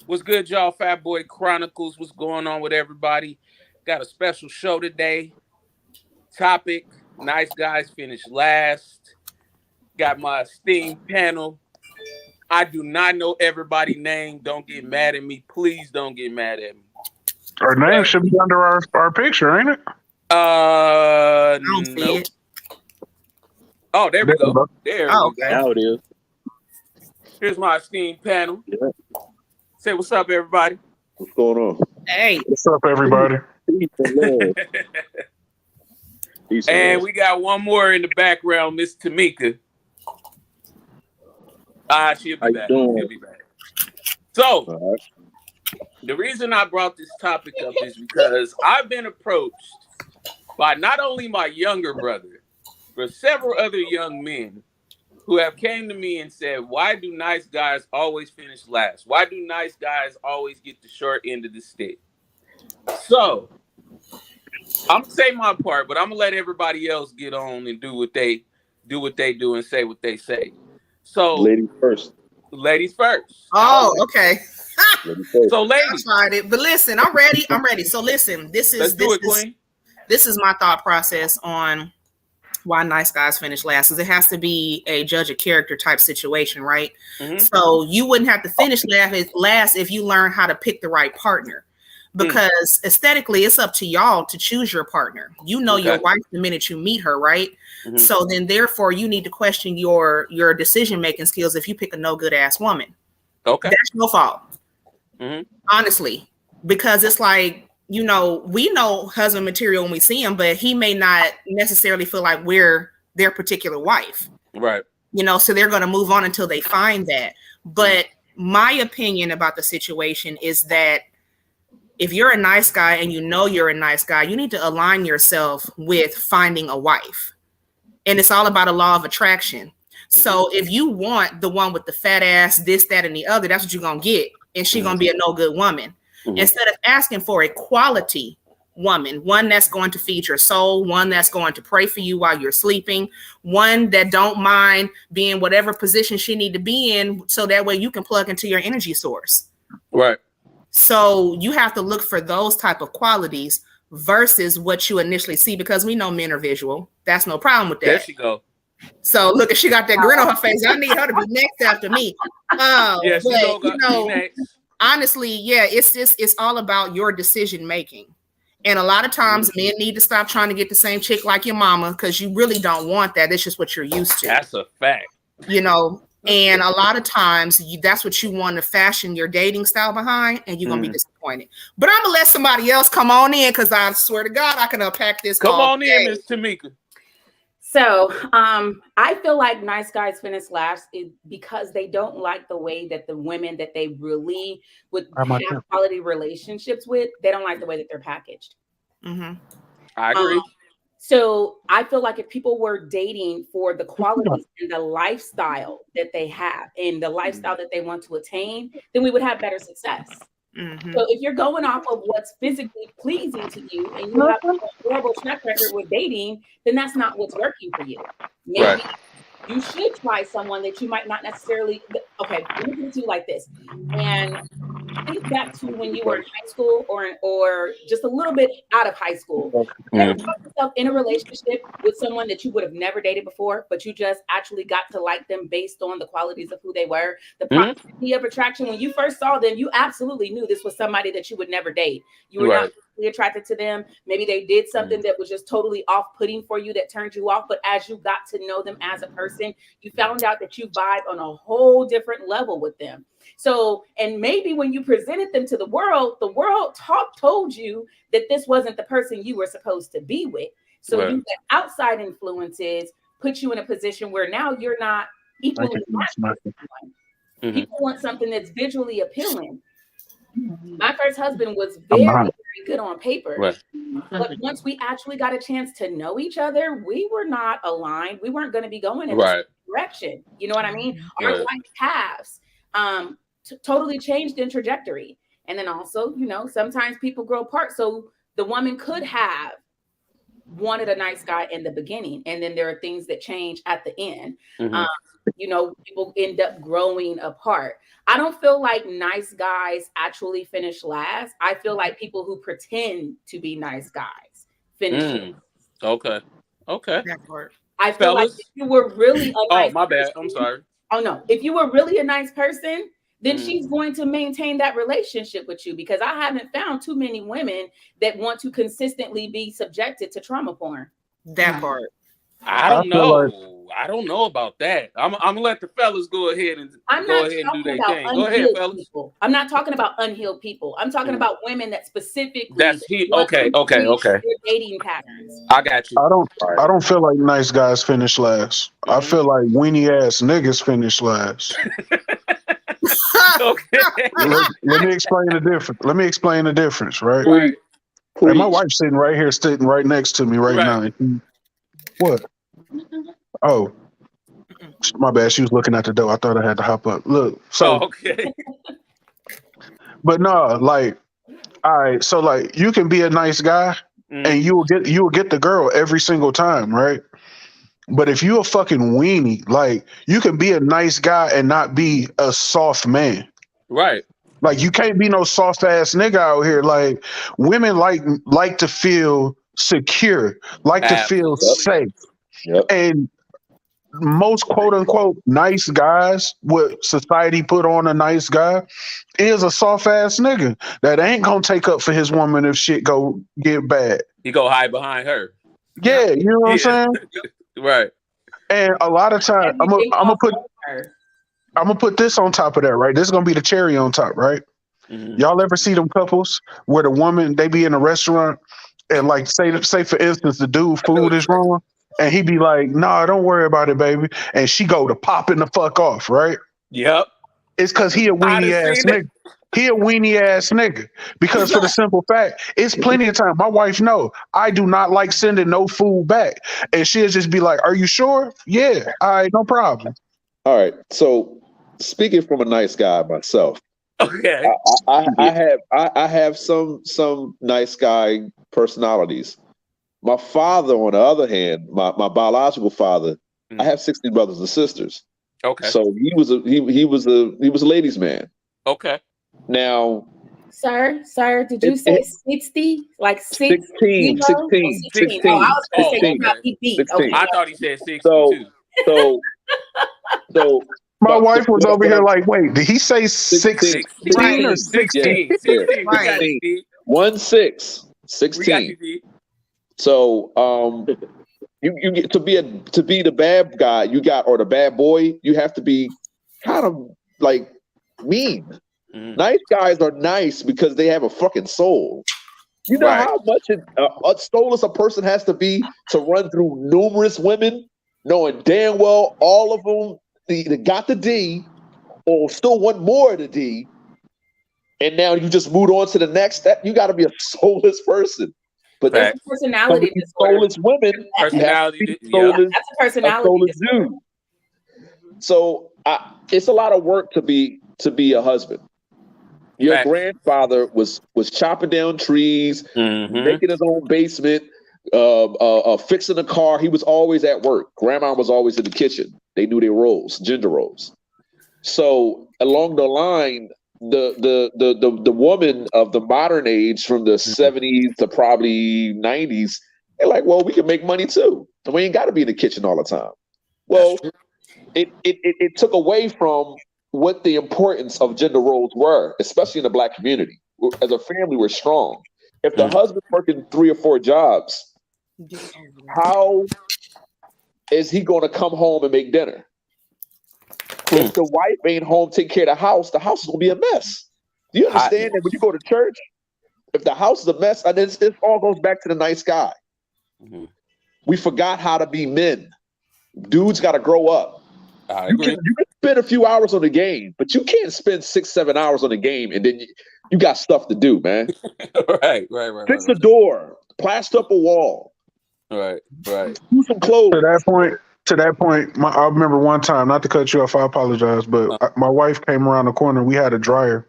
What's good, y'all? Fat Boy Chronicles. What's going on with everybody? Got a special show today. Topic: nice guys finish last. Got my esteemed panel. I do not know everybody's name. Don't get mad at me. Please don't get mad at me. Our name should be under our picture, ain't it? No. Oh, there we go. There we go. Now it is. Here's my esteemed panel. Yeah. Say what's up, everybody. What's going on? Hey. What's up, everybody? And we got one more in the background, Miss Tamika. She'll be back. She'll be back. So, the reason I brought this topic up is because I've been approached by not only my younger brother, but several other young men who have came to me and said, why do nice guys always finish last? Why do nice guys always get the short end of the stick? So, I'm gonna say my part, but I'm gonna let everybody else get on and do what they do and say what they say. So, ladies first. Ladies first. Oh, okay. So, ladies, I tried it, but listen, I'm ready. So, listen, this is my thought process on why nice guys finish last, because it has to be a judge of character type situation, right? Mm-hmm. So you wouldn't have to finish last if you learn how to pick the right partner, because aesthetically it's up to y'all to choose your partner. You know your wife the minute you meet her, right? Mm-hmm. So then therefore you need to question your decision making skills if you pick a no good ass woman. Okay, that's your fault. Mm-hmm. Honestly, because it's like, you know, we know husband material when we see him, but he may not necessarily feel like we're their particular wife. Right. You know, so they're going to move on until they find that. But my opinion about the situation is that if you're a nice guy and you know you're a nice guy, you need to align yourself with finding a wife. And it's all about a law of attraction. So if you want the one with the fat ass, this, that, and the other, that's what you're going to get. And she's going to be a no good woman. Mm-hmm. Instead of asking for a quality woman, one that's going to feed your soul, one that's going to pray for you while you're sleeping, one that don't mind being whatever position she need to be in, so that way you can plug into your energy source. Right. So you have to look for those type of qualities versus what you initially see, because we know men are visual. That's no problem with that. There she go. So look, if she got that grin on her face, I need her to be next after me. Yeah, but, you know, honestly, yeah, it's all about your decision making. And a lot of times men need to stop trying to get the same chick like your mama, because you really don't want that. It's just what you're used to. That's a fact. You know, and a lot of times that's what you want to fashion your dating style behind, and you're going to be disappointed. But I'm going to let somebody else come on in, because I swear to God, I can unpack this. Come on in, Miss Tamika. So I feel like nice guys finish last because they don't like the way that the women that they really would have quality relationships with, they don't like the way that they're packaged. Mm-hmm. I agree. So I feel like if people were dating for the qualities and the lifestyle that they have and the lifestyle that they want to attain, then we would have better success. Mm-hmm. So if you're going off of what's physically pleasing to you and you have a horrible track record with dating, then that's not what's working for you. Maybe you should try someone that you might not necessarily. Okay, let me put it to you like this. And think back to when you were in high school or just a little bit out of high school. You ever found yourself in a relationship with someone that you would have never dated before, but you just actually got to like them based on the qualities of who they were, the proximity of attraction. When you first saw them, you absolutely knew this was somebody that you would never date. You were not attracted to them. Maybe they did something that was just totally off-putting for you that turned you off. But as you got to know them as a person, you found out that you vibe on a whole different level with them. So, and maybe when you presented them to the world told you that this wasn't the person you were supposed to be with. So you let outside influences put you in a position where now you're not equally matched with someone. People want something that's visually appealing. My first husband was very good on paper. But once we actually got a chance to know each other, we were not aligned. We weren't going to be going in the same direction. You know what I mean? Our life paths totally changed in trajectory. And then also, you know, sometimes people grow apart. So the woman could have wanted a nice guy in the beginning, and then there are things that change at the end. People end up growing apart. I don't feel like nice guys actually finish last. I feel like people who pretend to be nice guys finish. Okay. I feel like if you were really a nice my bad. I'm sorry. Oh no. If you were really a nice person, then she's going to maintain that relationship with you, because I haven't found too many women that want to consistently be subjected to trauma porn. That part. I don't know. I don't know about that. I'm gonna let the fellas go ahead and do their thing. Go ahead, fellas. People. I'm not talking about unhealed people. I'm talking about women that specifically. Okay. Their dating patterns. I got you. I don't feel like nice guys finish last. I feel like weenie ass niggas finish last. Okay. Let me explain the difference. Right. Right. Hey, my wife's sitting right next to me right now. What? Oh, my bad. She was looking at the door. I thought I had to hop up. Look, so okay. But no, like, all right. So like, you can be a nice guy, and you will get the girl every single time, right? But if you a fucking weenie, like, you can be a nice guy and not be a soft man, right? Like, you can't be no soft ass nigga out here. Like, women like to feel secure, like to feel safe. Yep. And most quote unquote nice guys, what society put on a nice guy, is a soft ass nigga that ain't gonna take up for his woman if shit go get bad. He go hide behind her. Yeah, you know what I'm saying? Right. And a lot of times I'm gonna put this on top of that, right? This is gonna be the cherry on top, right? Y'all ever see them couples where the woman, they be in a restaurant and like say for instance the dude food is wrong and he be like, nah, don't worry about it, baby, and she go to popping the fuck off, right? Yep. It's because he a weenie ass nigga. He a weenie ass nigga. Because for the simple fact, it's plenty of time. My wife know I do not like sending no food back, and she'll just be like, "Are you sure? Yeah, all right, no problem." All right. So speaking from a nice guy myself, okay, I have some nice guy personalities. My father, on the other hand, my biological father, I have 16 brothers and sisters. Okay. So he was a ladies' man. Okay. Now, Sir, did you say 60? Like 16. Oh, I was going to say you got me beat. Okay. I thought he said 62. So my wife was over here like, wait, did he say 16 or 16? Yeah. Right. 16. So you get to be the bad guy, or the bad boy, you have to be kind of like mean. Nice guys are nice because they have a fucking soul. You know how much a soulless a person has to be to run through numerous women, knowing damn well all of them they got the D or still want more of the D, and now you just moved on to the next step. You got to be a soulless person. But that's a personality disorder. Soulless women, personality, that's a personality disorder. So it's a lot of work to be a husband. Your grandfather was chopping down trees, making his own basement, fixing a car. He was always at work. Grandma was always in the kitchen. They knew their roles, gender roles. So along the line, the woman of the modern age from the 70s to probably 90s, they're like, well, we can make money too. And we ain't got to be in the kitchen all the time. Well, it took away from what the importance of gender roles were, especially in the Black community. As a family, we're strong. If the husband's working 3 or 4 jobs, how is he going to come home and make dinner? If the wife ain't home, take care of the house is going to be a mess. Do you understand that when you go to church, if the house is a mess, and it all goes back to the nice guy. We forgot how to be men. Dudes got to grow up. You can spend a few hours on the game, but you can't spend 6-7 hours on the game and then you got stuff to do, man. Right. Fix the door, plaster up a wall. Right. Do some clothes. To that point, I remember one time, not to cut you off, I apologize, but my wife came around the corner. We had a dryer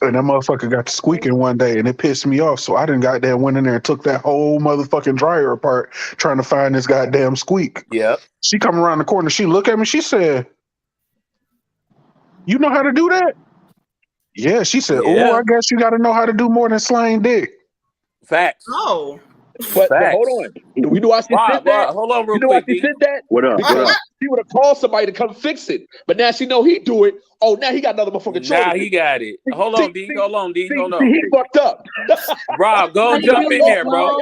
And that motherfucker got to squeaking one day, and it pissed me off. So I didn't goddamn went in there and took that whole motherfucking dryer apart trying to find this goddamn squeak. Yep. She come around the corner. She looked at me. She said, "You know how to do that?" Yeah. She said, "Oh, I guess you got to know how to do more than slaying dick." Facts. Oh. But hold on. You know why she said that? Hold on real quick. You know why she said that? What up? She would have called somebody to come fix it. But now she know he do it. Oh, now he got another motherfucking choice. Now he got it. Hold on, D. Hold on, D. Hold on. He fucked up. Rob, go jump in there, bro.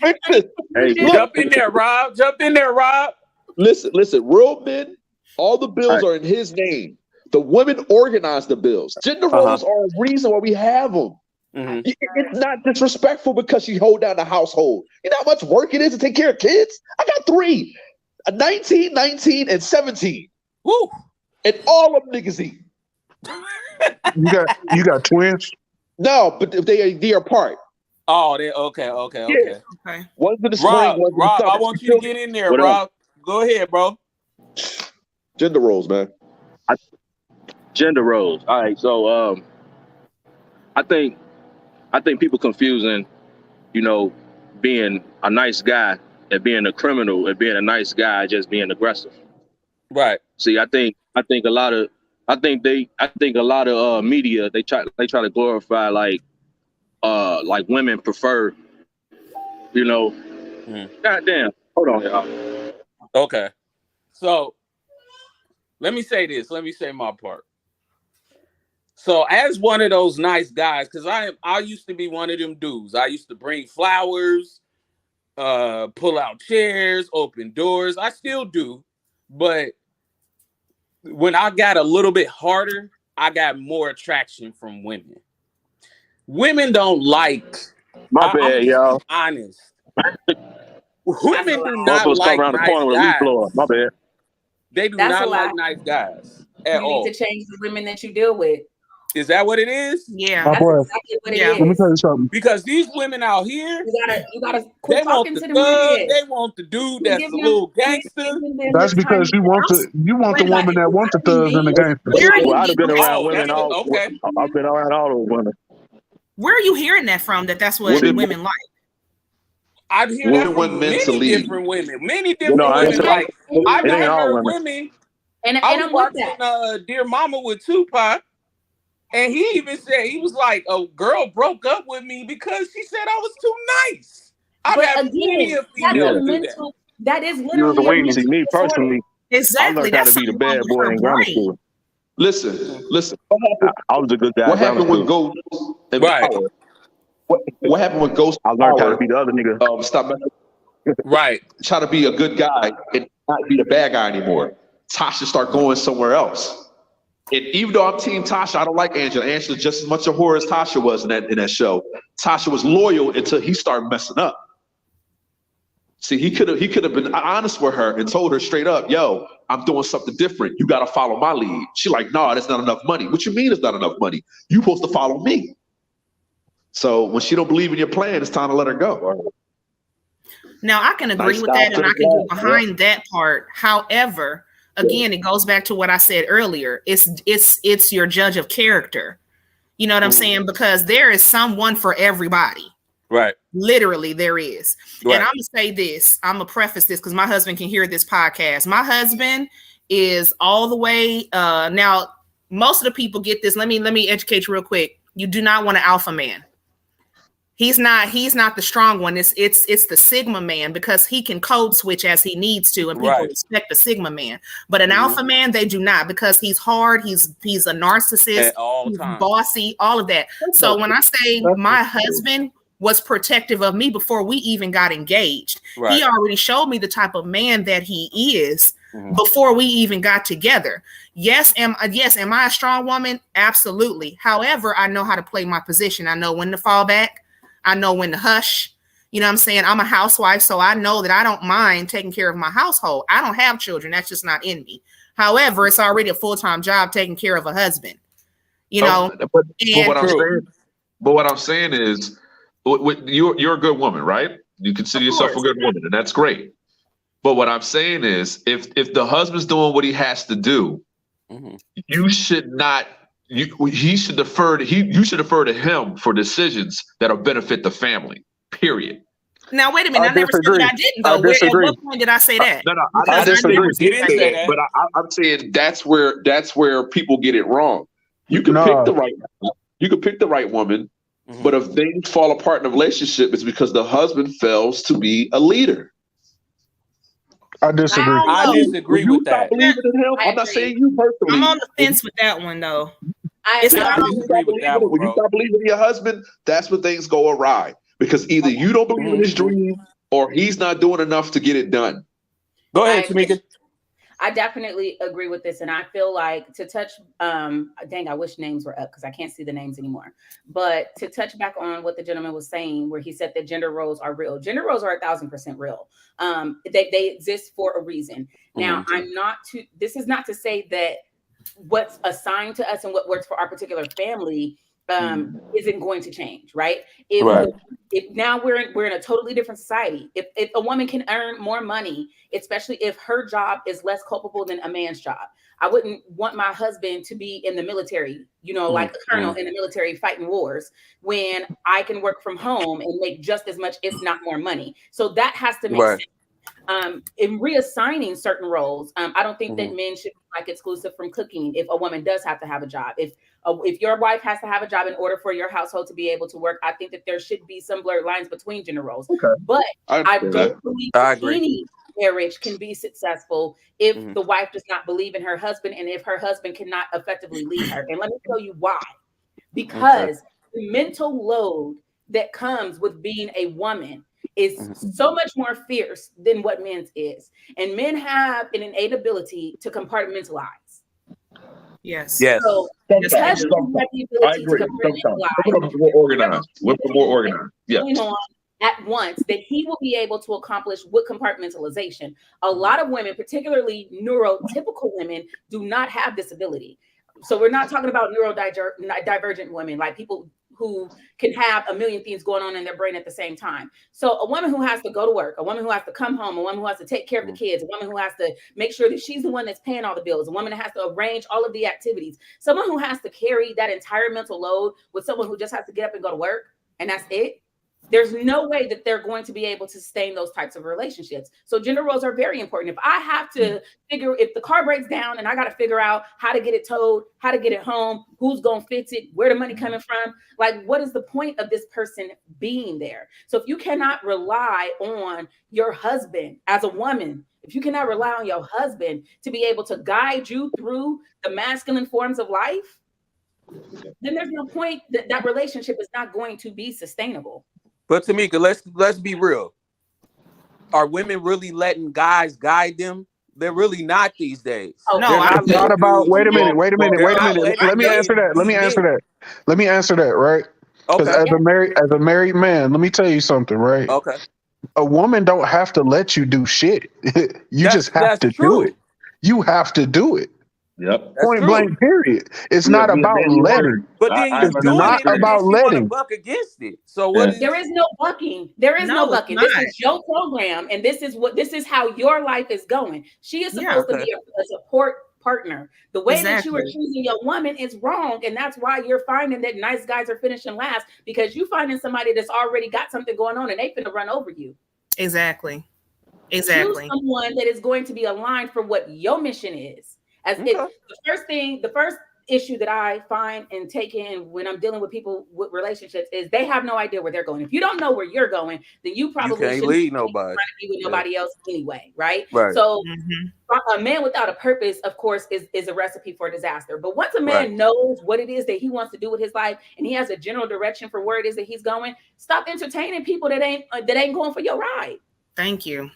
Hey, jump in there, Rob. Jump in there, Rob. Listen. Real men, all the bills are in his name. The women organize the bills. Gender roles are a reason why we have them. Mm-hmm. It's not disrespectful because she hold down the household. You know how much work it is to take care of kids? I got 3, 19, and 17. Woo! And all of them niggas eat. You got twins? No, but they are apart. Oh, they okay. One's in the spring, one's in the summer. I want you to get in there, Rob. Go ahead, bro. Gender roles, man. Gender roles. All right, so I think people confusing, being a nice guy and being a criminal and being a nice guy just being aggressive. Right. See, I think a lot of media they try to glorify like women prefer, Goddamn. Hold on, y'all. Okay. So let me say this. Let me say my part. So as one of those nice guys, because I used to be one of them dudes. I used to bring flowers, pull out chairs, open doors. I still do. But when I got a little bit harder, I got more attraction from women. Women don't like. My bad, y'all. Honest. Women do not like around nice the corner with a leaf blower. My bad. They do not like nice guys at all. You need to change the women that you deal with. Is that what it is? Yeah. My boy. Exactly what it Let me tell you something. Because these women out here, you gotta quit talking to them. They want the dude that's a little gangster. That's because you want the woman that wants the thugs and the gangsters. Well, I've been around women I've been around all those women. Where are you hearing that from? That's what women like. I hear that from many different women. Many different women. Like I've heard women. And I'm watching Dear Mama with Tupac. And he even said, he was like, a girl broke up with me because she said I was too nice. I've had plenty of females do that. That is literally See, me personally, exactly. I learned how to be the bad boy in grammar school. Listen. I was a good guy. What happened with Ghost? Right. What happened with Ghost? I learned how to be the other nigga. Stop. Right. Try to be a good guy and not be the bad guy anymore. Tasha start going somewhere else. And even though I'm Team Tasha, I don't like Angela. Angela's just as much a whore as Tasha was in that show. Tasha was loyal until he started messing up. See, he could have been honest with her and told her straight up, "Yo, I'm doing something different. You got to follow my lead." She like, "No, that's not enough money." What you mean it's not enough money? You supposed to follow me. So when she don't believe in your plan, it's time to let her go. Now I can agree with that, and I can get behind that part. However, again, it goes back to what I said earlier. It's your judge of character. You know what I'm saying? Because there is someone for everybody. Right. Literally, there is. Right. And I'm gonna say this. I'm gonna preface this because my husband can hear this podcast. My husband is all the way. Now, most of the people get this. Let me educate you real quick. You do not want an alpha man. He's not the strong one. It's the Sigma man because he can code switch as he needs to, and people respect the Sigma man. But an alpha man, they do not, because he's hard, he's a narcissist, he's bossy, all of that. So when I say my husband was protective of me before we even got engaged, he already showed me the type of man that he is before we even got together. Yes, am I a strong woman? Absolutely. However, I know how to play my position. I know when to fall back. I know when to hush. You know what I'm saying? I'm a housewife, so I know that I don't mind taking care of my household. I don't have children. That's just not in me. However, it's already a full-time job taking care of a husband. You know? But what I'm saying is, you're a good woman, right? You consider yourself a good woman, and that's great. But what I'm saying is, if the husband's doing what he has to do, you should not he should defer to you should defer to him for decisions that'll benefit the family. Period. Now wait a minute. I never said that I didn't though. At what point did I say that? No, I didn't say that. But I'm saying that's where people get it wrong. You can pick the right woman, but if things fall apart in a relationship, it's because the husband fails to be a leader. I disagree. I disagree with that. I'm not saying you personally. I'm on the fence with that one though. I disagree with that one, when you stop believing in your husband, that's when things go awry. Because either you don't believe in his dream or he's not doing enough to get it done. Go ahead, Tamika. I definitely agree with this. And I feel like to touch, dang, I wish names were up because I can't see the names anymore. But to touch back on what the gentleman was saying, where he said that gender roles are real. Gender roles are 1,000% real. They exist for a reason. Now, this is not to say that what's assigned to us and what works for our particular family isn't going to change, right? If now we're in a totally different society. If a woman can earn more money, especially if her job is less culpable than a man's job, I wouldn't want my husband to be in the military, like a colonel in the military fighting wars, when I can work from home and make just as much, if not more money. So that has to make sense. In reassigning certain roles, I don't think that men should be like exclusive from cooking if a woman does have to have a job. If your wife has to have a job in order for your household to be able to work, I think that there should be some blurred lines between gender roles. Okay. But I don't believe any marriage can be successful if the wife does not believe in her husband and if her husband cannot effectively lead her. And let me tell you why. Because the mental load that comes with being a woman is so much more fierce than what men's is. And men have an innate ability to compartmentalize. Yes. So because you have the ability to compartmentalize, we're more organized. Yeah. At once, that he will be able to accomplish with compartmentalization. A lot of women, particularly neurotypical women, do not have this ability. So we're not talking about neurodivergent women, like people who can have a million things going on in their brain at the same time. So a woman who has to go to work, a woman who has to come home, a woman who has to take care of the kids, a woman who has to make sure that she's the one that's paying all the bills, a woman that has to arrange all of the activities, someone who has to carry that entire mental load with someone who just has to get up and go to work, and that's it. There's no way that they're going to be able to sustain those types of relationships. So gender roles are very important. If I have to figure, if the car breaks down and I got to figure out how to get it towed, how to get it home, who's going to fix it, where the money coming from, like what is the point of this person being there? So if you cannot rely on your husband as a woman, if you cannot rely on your husband to be able to guide you through the masculine forms of life, then there's no point that relationship is not going to be sustainable. But Tamika, let's be real. Are women really letting guys guide them? They're really not these days. Oh, no, it's not about. Wait a minute. Let me answer that. Right? Because as a married man, let me tell you something. Right? Okay. A woman don't have to let you do shit. You just have to do it. You have to do it. Yep. Point blank, period. It's not about letting. But then you're not about letting. Buck against it. So what? There is no bucking. There is no bucking. This is your program, and this is how your life is going. She is supposed to be a support partner. The way that you are choosing your woman is wrong, and that's why you're finding that nice guys are finishing last, because you finding somebody that's already got something going on, and they finna run over you. Exactly. Choose someone that is going to be aligned for what your mission is. The first issue that I find and take in when I'm dealing with people with relationships is they have no idea where they're going. If you don't know where you're going, then you probably can't lead nobody. Trying to be with nobody else anyway, right? Right. So a man without a purpose, of course, is a recipe for disaster. But once a man knows what it is that he wants to do with his life and he has a general direction for where it is that he's going, stop entertaining people that ain't going for your ride. Thank you.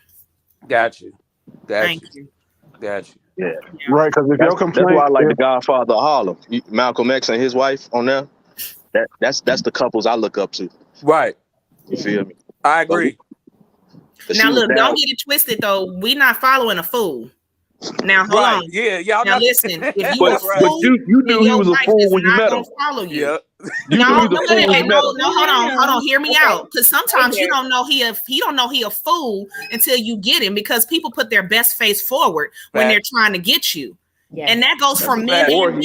Got you. Yeah. Right, because if your complaint, that's why I like The Godfather of Harlem, Malcolm X and his wife on there. That's the couples I look up to. Right. You feel me? I agree. Now look, don't get it twisted though. We're not following a fool. Now hold on. Yeah, y'all. Now listen, if you a fool, you knew he was a fool when you met him. Follow you. Yeah. No, hold on, hear me out. Because sometimes you don't know he a fool until you get him, because people put their best face forward when they're trying to get you. Yes. And that goes from men and women.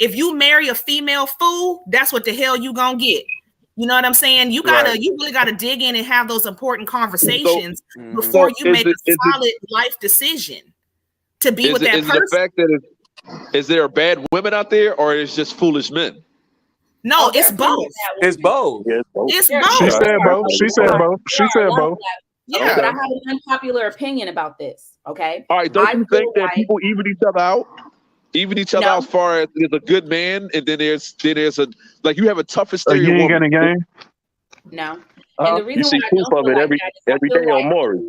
If you marry a female fool, that's what the hell you gonna get. You know what I'm saying? You really gotta dig in and have those important conversations before you make a solid life decision to be with that person. Is the fact that is there bad women out there, or is just foolish men? No, it's both. It's both. It's both. She said both. She said both. She said both. Yeah, but I have an unpopular opinion about this. Okay. All right. Don't you think that people even each other out? Even each other out as far as there's a good man, and then there's a like you have a tough exterior you ain't woman. got a game. No. And the reason You see why proof of it every day on Maury.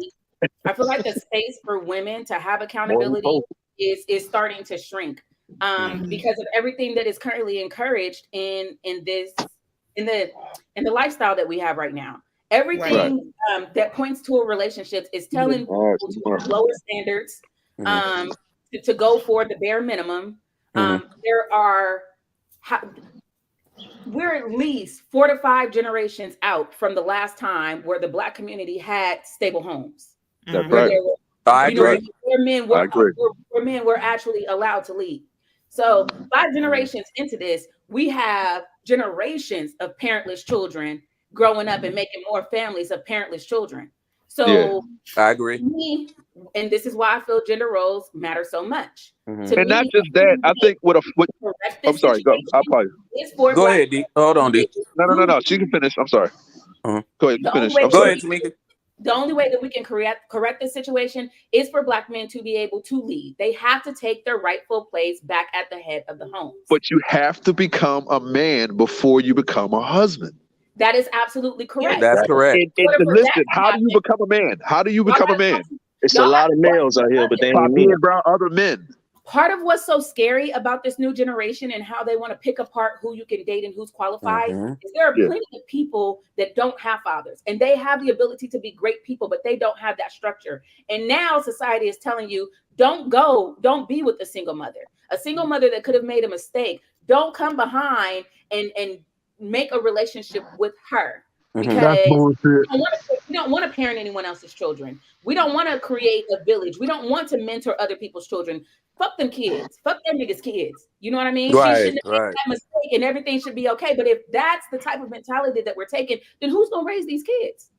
I feel like the space for women to have accountability is starting to shrink because of everything that is currently encouraged in the lifestyle that we have right now. Everything that points to a relationship is telling people to have lower standards, to go for the bare minimum. We're at least 4 to 5 generations out from the last time where the Black community had stable homes. That's right. I agree. Where men were actually allowed to lead. So 5 generations into this, we have generations of parentless children growing up and making more families of parentless children. So I agree. And this is why I feel gender roles matter so much. And not just that, I think I'm sorry, go. I'll probably go ahead, D. Hold on, D. No. She can finish. I'm sorry. Go ahead, finish. Go ahead, Tamika. The only way that we can correct this situation is for Black men to be able to lead. They have to take their rightful place back at the head of the home. But you have to become a man before you become a husband. That is absolutely correct. That's correct. Listen, how do you become a man? How do you become a man? It's a lot of males out here, but they ain't being around other men. Part of what's so scary about this new generation and how they want to pick apart who you can date and who's qualified is there are plenty of people that don't have fathers and they have the ability to be great people, but they don't have that structure. And now society is telling you, don't be with a single mother that could have made a mistake. Don't come behind and make a relationship with her. Because we don't want to parent anyone else's children. We don't want to create a village. We don't want to mentor other people's children. Fuck them kids. Fuck them niggas' kids. You know what I mean? Right, she shouldn't have made that mistake and everything should be okay. But if that's the type of mentality that we're taking, then who's going to raise these kids?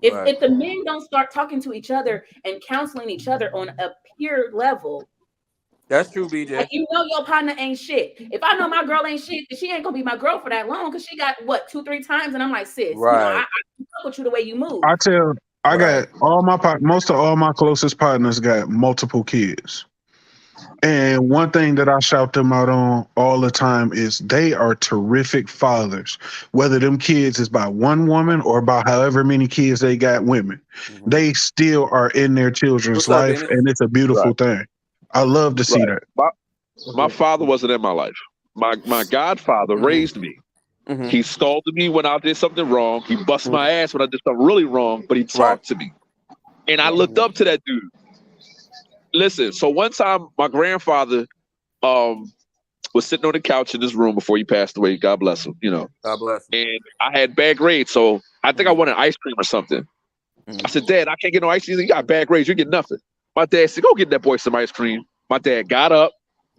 If the men don't start talking to each other and counseling each other on a peer level. That's true, BJ. Like, you know your partner ain't shit. If I know my girl ain't shit, she ain't gonna be my girl for that long because she got 2-3 times, and I'm like, sis, you know, I fuck with you the way you move. I got most of all my closest partners got multiple kids, and one thing that I shout them out on all the time is they are terrific fathers. Whether them kids is by one woman or by however many kids they got women, they still are in their children's life, and it's a beautiful thing. I love to see that. My father wasn't in my life. My godfather raised me. He scolded me when I did something wrong. He busted my ass when I did something really wrong, but he talked to me. And I looked up to that dude. Listen, so one time my grandfather was sitting on the couch in this room before he passed away. God bless him, you know. God bless him. And I had bad grades, so I think I wanted ice cream or something. I said, Dad, I can't get no ice cream. You got bad grades. You get nothing. My dad said, go get that boy some ice cream. My dad got up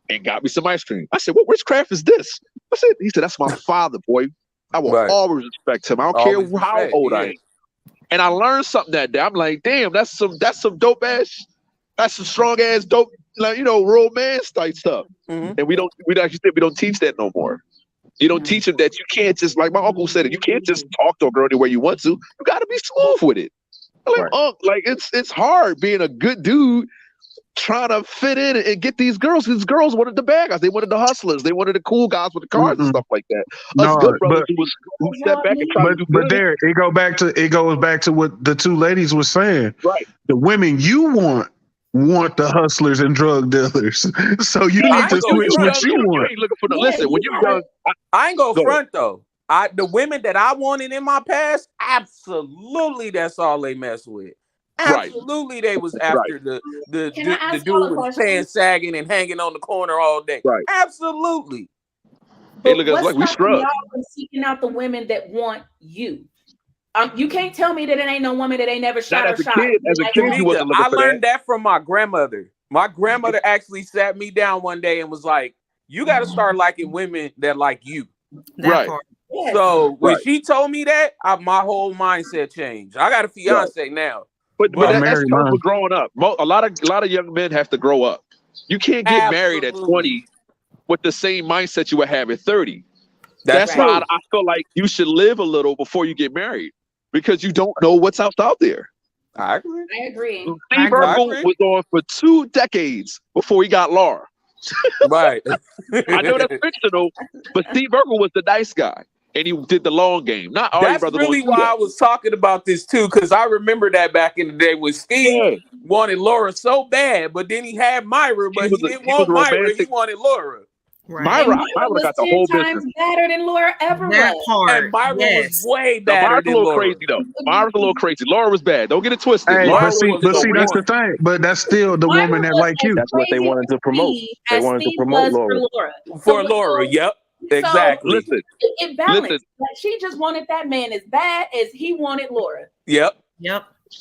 and got me some ice cream. I said, what witchcraft is this? He said, that's my father, boy. I will always respect him. I don't care how old I am. And I learned something that day. I'm like, damn, that's some dope ass, that's some strong ass dope, like, you know, romance type stuff. And we don't teach that no more. You don't teach them that you can't just, like my uncle said it, you can't just talk to a girl anywhere you want to. You got to be smooth with it. Like, it's hard being a good dude trying to fit in and get these girls. These girls wanted the bad guys. They wanted the hustlers. They wanted the cool guys with the cars and stuff like that. Us good brothers who step back and try to do good. But there, it goes back to what the two ladies were saying. Right. The women you want the hustlers and drug dealers. So you need to switch what you want. You ain't looking for the listen. When you young, I ain't go front though. The women that I wanted in my past, absolutely, that's all they mess with. Absolutely, they was after the dude with pants sagging and hanging on the corner all day. Right. Absolutely. They look at us like we scrub. Y'all from seeking out the women that want you. You can't tell me that it ain't no woman that ain't never shot or shot. As a kid, you wasn't looking I learned that from my grandmother. My grandmother actually sat me down one day and was like, you got to start liking women that like you. Right. Yes. So when she told me that, my whole mindset changed. I got a fiance now. But that's comes with growing up. A lot of young men have to grow up. You can't get married at 20 with the same mindset you would have at 30. That's why I feel like you should live a little before you get married, because you don't know what's out there. I agree. Steve Urkel was on for 2 decades before he got Laura. Right. I know that's fictional, but Steve Urkel was the nice guy, and he did the long game. Not all That's really why I was talking about this too, because I remember that back in the day when Steve wanted Laura so bad, but then he had Myra, but he didn't want Myra. He wanted Laura. Right. Myra got the whole business. Better than Laura ever was. And Myra was way better than Laura. Crazy though. Myra's a little crazy. Laura was bad. Don't get it twisted. Hey, but see, that's the thing. But that's still the woman that like you. That's what they wanted to promote. They wanted to promote Laura. For Laura, yep. Exactly. Listen, it balanced. Like she just wanted that man as bad as he wanted Laura. Yep.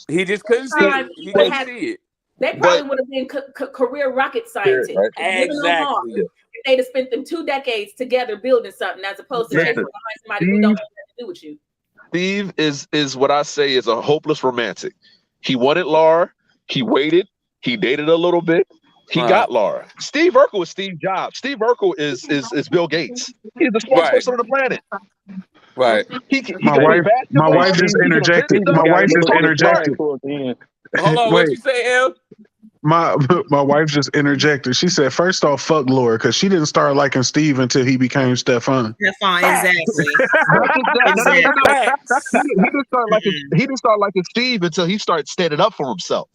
He just couldn't see it. He couldn't see it. They probably would have been career rocket scientists. Right? Exactly. If they'd have spent them 2 decades together building something, as opposed to chasing behind somebody who don't have nothing to do with you. Steve is what I say is a hopeless romantic. He wanted Laura. He waited. He dated a little bit. He got Laura. Steve Urkel is Steve Jobs. Steve Urkel is Bill Gates. He's the smartest person on the planet. Right. My wife just interjected. Hold on, what you say, El? My wife just interjected. She said, first off, fuck Laura, because she didn't start liking Steve until he became Stefan. Exactly. He didn't start liking Steve until he started standing up for himself.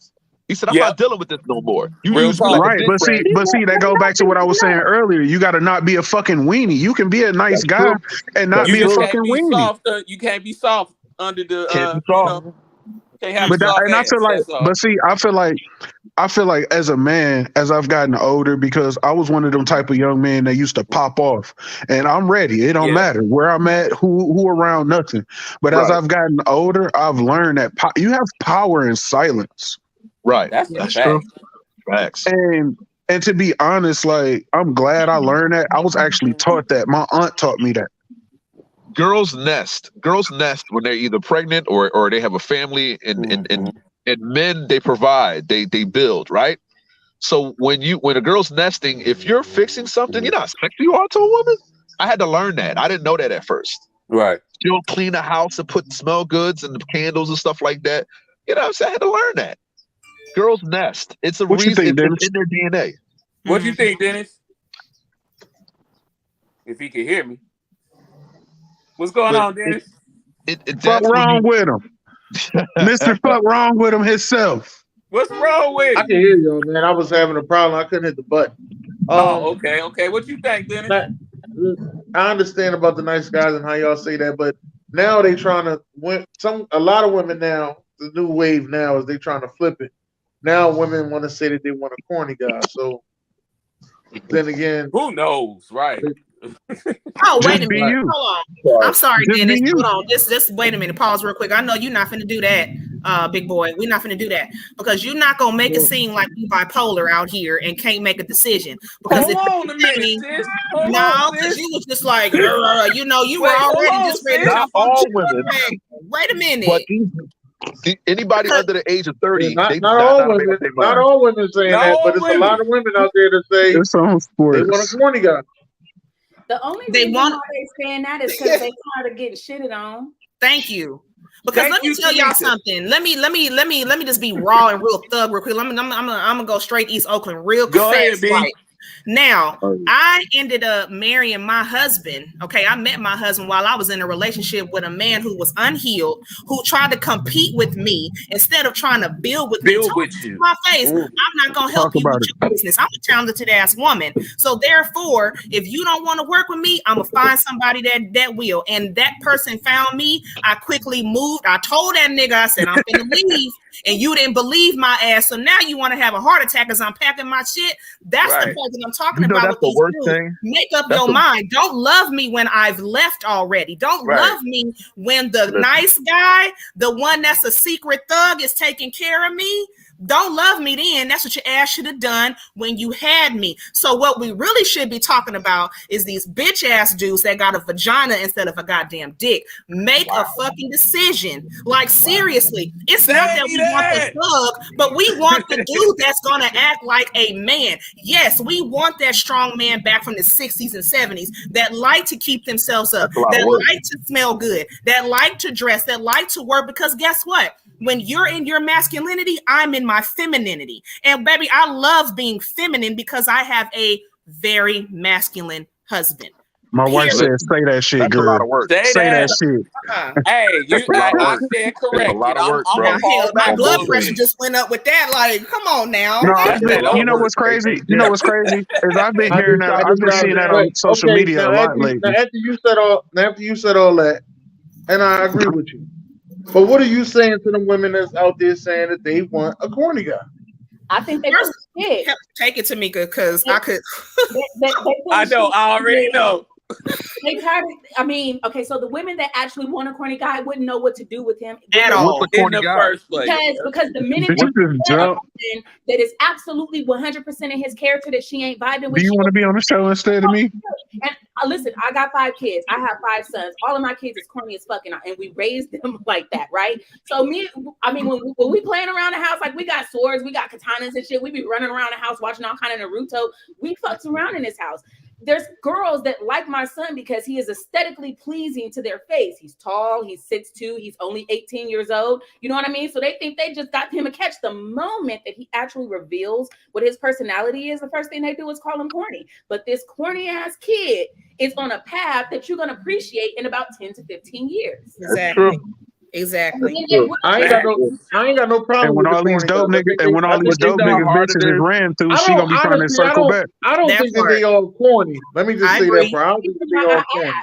He said, I'm not dealing with this no more. Right, but see, that goes back to what I was saying earlier. You got to not be a fucking weenie. You can be a nice guy and not be a fucking weenie. You can't be soft under the. I feel like as a man, as I've gotten older, because I was one of them type of young men that used to pop off, and I'm ready. It don't matter where I'm at, who around, nothing. But as I've gotten older, I've learned that you have power in silence. Right. That's true. Facts. And to be honest, like, I'm glad I learned that. I was actually taught that. My aunt taught me that. Girls nest when they're either pregnant or they have a family, and men, they provide, they build, right? So when a girl's nesting, if you're fixing something, you know how sexy you are to a woman. I had to learn that. I didn't know that at first. Right. You don't clean the house and put smell goods and candles and stuff like that. You know what I'm saying? I had to learn that. Girls nest. It's a reason, it's in their DNA. What do you think, Dennis? If he can hear me. What's going on, Dennis? Fuck wrong with him. Mr. Fuck wrong with him himself. What's wrong with him? I can hear you, man. I was having a problem. I couldn't hit the button. Okay. What you think, Dennis? I understand about the nice guys and how y'all say that, but now they trying to a lot of women now, the new wave now is they trying to flip it. Now women want to say that they want a corny guy. So then again, who knows, right? Oh, wait a minute. Hold on. I'm sorry, Dennis. Hold on. Just wait a minute. Pause real quick. I know you're not finna do that, big boy. We're not finna do that because you're not gonna make it seem like you bipolar out here and can't make a decision. Because hold on a minute, sis. Because you was just like, you were already just ready to all women. Wait a minute. But anybody under the age of 30, not all women saying that, but it's a lot of women out there that say it's on sports. They want a corny guy. The only reason why they saying that is because they tired of getting shitted on. Thank you. Because let me tell y'all something. Let me just be raw and real thug real quick. I'm gonna go straight East Oakland real quick. Go ahead, B. Now, I ended up marrying my husband. Okay, I met my husband while I was in a relationship with a man who was unhealed, who tried to compete with me instead of trying to build with me. My face. I'm not gonna help you with your business. I'm a talented ass woman. So therefore, if you don't want to work with me, I'm gonna find somebody that will. And that person found me. I quickly moved. I told that nigga, I said, I'm gonna leave. And you didn't believe my ass. So now you want to have a heart attack as I'm packing my shit. That's the person I'm talking about. That's the worst thing. Make up your mind. Don't love me when I've left already. Don't love me when the nice guy, the one that's a secret thug, is taking care of me. Don't love me then. That's what your ass should have done when you had me. So what we really should be talking about is these bitch ass dudes that got a vagina instead of a goddamn dick. Make a fucking decision. Like seriously, it's not that we want the thug, but we want the dude that's gonna act like a man. Yes, we want that strong man back from the 60s and 70s that like to keep themselves up, that like to smell good, that like to dress, that like to work, because guess what? When you're in your masculinity, I'm in my femininity. And baby, I love being feminine because I have a very masculine husband. My wife said, "Say that shit, That's girl. A lot of work. Say that shit." Hey, I stand correct. A lot of work, bro. My blood pressure just went up with that. Like, come on now. No, you know what's crazy? You know what's crazy is I've been hearing that. I've been seeing that on social media a lot lately. After you said all that, and I agree with you. But what are you saying to the women that's out there saying that they want a corny guy? I think they did. Take it to me, because I could. I know. I already know. They okay, so the women that actually want a corny guy wouldn't know what to do with him at all in the first place. Because the minute that is absolutely 100% in his character that she ain't vibing with. Do you want to be on the show instead of me? And listen, I got 5 kids. I have 5 sons. All of my kids is corny as fucking, and we raised them like that, right? So when we playing around the house, like we got swords, we got katanas and shit. We be running around the house watching all kind of Naruto. We fucks around in this house. There's girls that like my son because he is aesthetically pleasing to their face. He's tall, he's 6'2", he's only 18 years old. You know what I mean? So they think they just got him a catch. The moment that he actually reveals what his personality is, the first thing they do is call him corny. But this corny ass kid is on a path that you're going to appreciate in about 10 to 15 years. Exactly. Exactly. I ain't got no problem. And when all these dope niggas bitches ran through, she gonna be trying to circle back. I don't think that they all corny. Let me just say that part. I don't think that they all corny.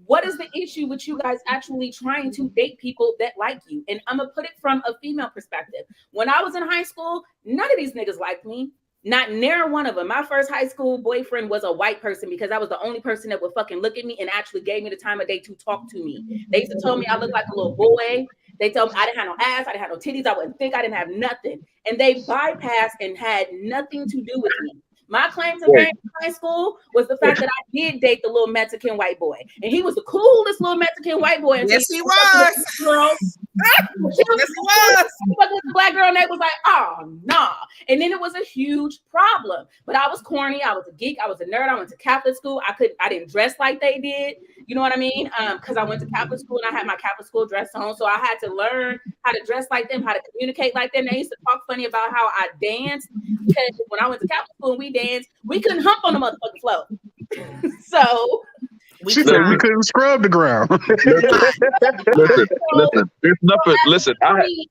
What is the issue with you guys actually trying to date people that like you? And I'm gonna put it from a female perspective. When I was in high school, none of these niggas liked me. Not near one of them. My first high school boyfriend was a white person because I was the only person that would fucking look at me and actually gave me the time of day to talk to me. They used to tell me I looked like a little boy. They told me I didn't have no ass, I didn't have no titties, I wouldn't think, I didn't have nothing. And they bypassed and had nothing to do with me. My claim to fame in high school was the fact that I did date the little Mexican white boy. And he was the coolest little Mexican white boy. Yes, he was. Yes, he was. The black girl, and they was like, oh, nah. And then it was a huge problem. But I was corny. I was a geek. I was a nerd. I went to Catholic school. I didn't dress like they did. You know what I mean? Because I went to Catholic school and I had my Catholic school dress on. So I had to learn how to dress like them, how to communicate like them. They used to talk funny about how I danced. Because when I went to Catholic school and we danced, we couldn't hump on the motherfucking floor. So she said we couldn't scrub the ground. Listen. There's nothing. Listen,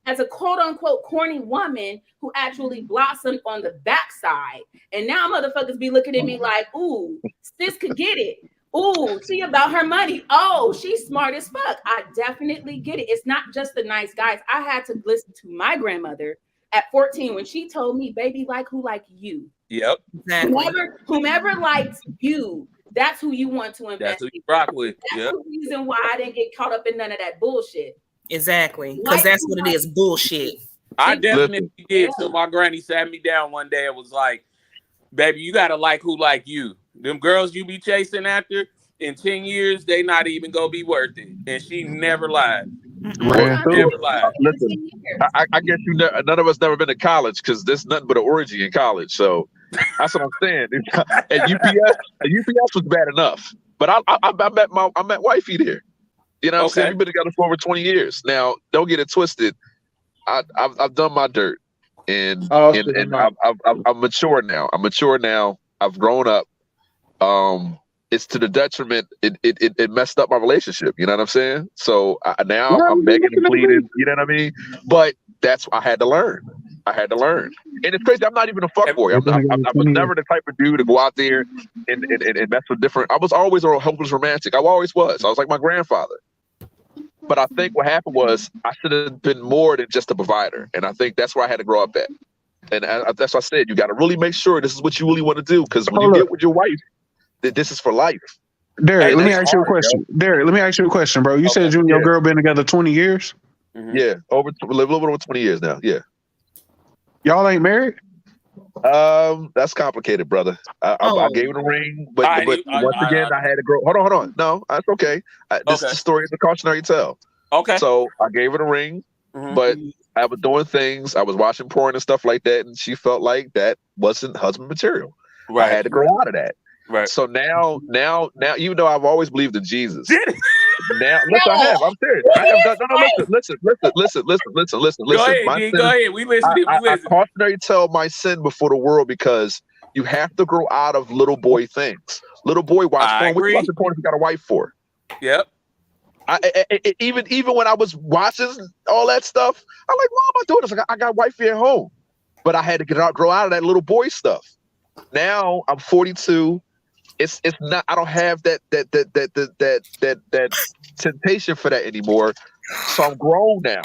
as a quote unquote corny woman who actually blossomed on the backside, and now motherfuckers be looking at me like, "Ooh, sis could get it. Ooh, see about her money. Oh, she's smart as fuck." I definitely get it. It's not just the nice guys. I had to listen to my grandmother at 14 when she told me, "Baby, like who like you." Yep. Exactly. Whomever likes you, that's who you want to invest. That's who you rock with. That's the reason why I didn't get caught up in none of that bullshit. Exactly. Because that's what it is. Bullshit. I definitely did. So my granny sat me down one day and was like, "Baby, you gotta like who like you. Them girls you be chasing after, in 10 years, they not even gonna be worth it." And she never lied. Never lied. Listen, I guess none of us never been to college because there's nothing but an orgy in college. So that's what I'm saying. At UPS was bad enough, but I met wifey there. You know what I'm saying? We've been together for over 20 years. Now, don't get it twisted. I've done my dirt, and I'm mature now. I've grown up. It's to the detriment. It messed up my relationship. You know what I'm saying? So now I'm begging and pleading. You know what I mean? But I had to learn. And it's crazy. I'm not even a fuckboy. I was never the type of dude to go out there and mess with different. I was always a hopeless romantic. I always was. I was like my grandfather. But I think what happened was I should have been more than just a provider. And I think that's where I had to grow up at. And that's what I said. You got to really make sure this is what you really want to do. Because when you get with your wife, this is for life. Derek, let me ask you a question. Derek, let me ask you a question, bro. You said you and your girl been together 20 years? Mm-hmm. Yeah, a little bit over 20 years now. Yeah. Y'all ain't married? That's complicated, brother. I gave it a ring, but once again, I had to grow. Hold on. No, that's okay. This is the story of the cautionary tale. Okay. So I gave it a ring, but I was doing things. I was watching porn and stuff like that, and she felt like that wasn't husband material. Right. I had to grow out of that. Right. So now, even though I've always believed in Jesus. Now, listen, I have. I'm serious. I have. No, listen. Go ahead. We listen. I cautionary tell my sin before the world because you have to grow out of little boy things. Little boy watch porn. What you watching porn if you got a wife for? Yep. Even when I was watching all that stuff, I'm like, why am I doing this? I got wifey at home, but I had to grow out of that little boy stuff. Now I'm 42. It's not. I don't have that temptation for that anymore. So I'm grown now.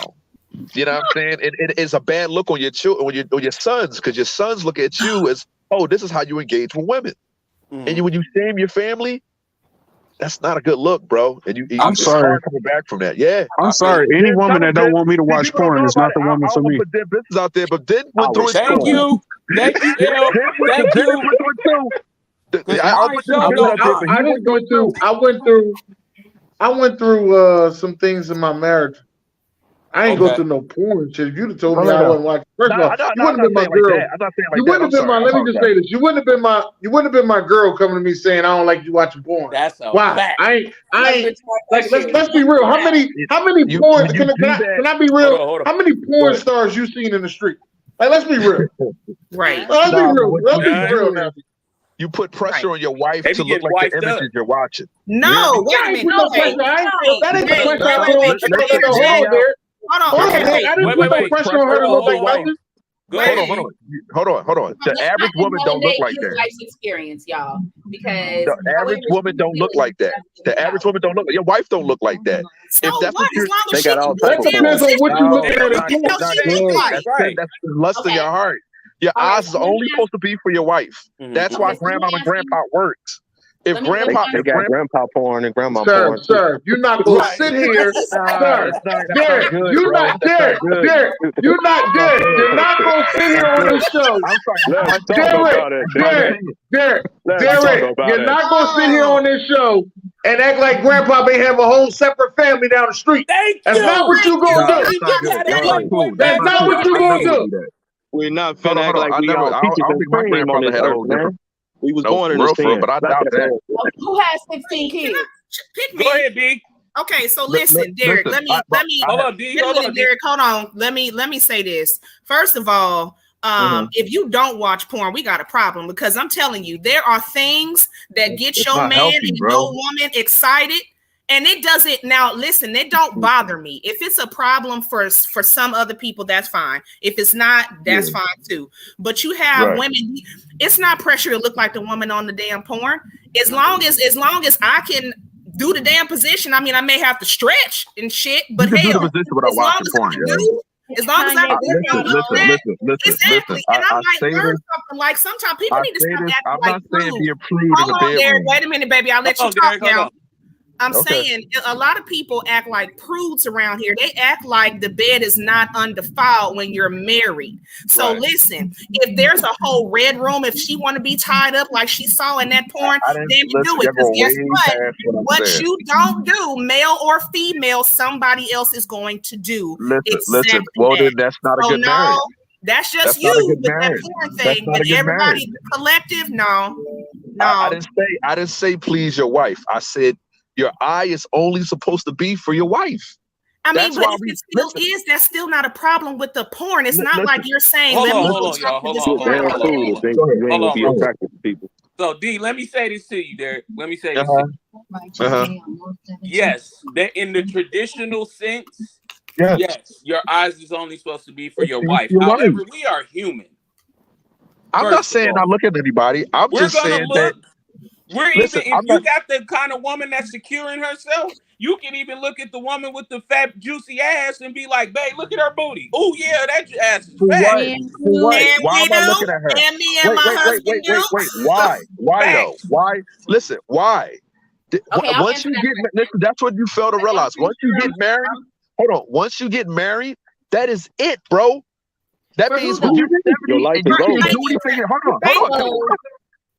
You know what I'm saying? It is a bad look on your children, on your sons, because your sons look at you as, oh, this is how you engage with women. And when you shame your family, that's not a good look, bro. And I'm sorry coming back from that. Yeah, I'm sorry. Any woman that don't want me to watch porn is not the woman for me. Put their business out there, but then went through it. Thank you. I went through some things in my marriage. I ain't go through no porn shit. If you'd have told me I wasn't watching, first of all, you wouldn't have been my girl. You wouldn't have been my. Let me just say this: you wouldn't have been my girl coming to me saying I don't like you watching porn. That's a why fact. I ain't like. Let's be real. How many porn? Can I be real? Hold on. How many porn stars you seen in the street? Like, let's be real. Right. Let's be real. Let's be real now. You put pressure on your wife to look like the images you're watching. No, wait a minute. That ain't the pressure I put on. Hold on. I didn't put no pressure on her to look like nothing. Hold on. The average woman don't look like that. Life's experience, y'all, because the average woman don't look like that. The average woman don't look. Your wife don't look like that. So if that's what they got all types of. Depends on what you look at. That's the lust of your heart. Your eyes is only supposed to be for your wife. That's why grandma and grandpa works. If grandpa, they got grandpa porn and grandma porn. Sir, you're not going to sit here, sir. Derek, you're not Derek. You're not Derek. You're not going to sit here on this show. Derek, you're not going to sit here on this show and act like grandpa may have a whole separate family down the street. That's not what you're going to do. That's not what you're going to do. We're not finna act like we all peaches and cream on this earth, man. We was born in the stand, but I doubt that. Who has 16 kids? Pick me. Go ahead, D. Okay, so listen, Derek. Let me. Hold on, D. Derek, hold on. Let me say this. First of all, if you don't watch porn, we got a problem, because I'm telling you, there are things that get your man and your woman excited. And it doesn't. Now, listen, it don't bother me. If it's a problem for some other people, that's fine. If it's not, that's fine too. But you have women. It's not pressure to look like the woman on the damn porn. As long as I can do the damn position. I mean, I may have to stretch and shit, but hell, as long as I can exactly. And I might learn something. Like sometimes people need to stop acting like prude. Hold on, Derek. Wait a minute, baby. I'll let you talk now. I'm saying a lot of people act like prudes around here. They act like the bed is not undefiled when you're married. So listen, if there's a whole red room, if she want to be tied up like she saw in that porn, then you do it. Because guess what? What you don't do, male or female, somebody else is going to do. Listen. Well, then that's not a good marriage. That's just you with that porn thing. But everybody collective, no. I didn't say please your wife. I said your eye is only supposed to be for your wife. I mean, but if it still is, that's still not a problem with the porn. It's not like you're saying, let me go talk to this porn. So, D, let me say this to you, Derek. Let me say this to you. Yes, in the traditional sense, yes, your eyes is only supposed to be for your wife. However, we are human. I'm not saying I look at anybody. I'm just saying that. If you got the kind of woman that's secure in herself, you can even look at the woman with the fat, juicy ass and be like, babe, look at her booty. Oh, yeah, that ass is fat. Why am I looking at her? And me and my husband wait. Why though? Why? Listen, why? Once you get, listen, that's what you fail to realize. Once you get married, once you get married, that is it, bro. That means when you're 70 and you can't do anything. Hold on.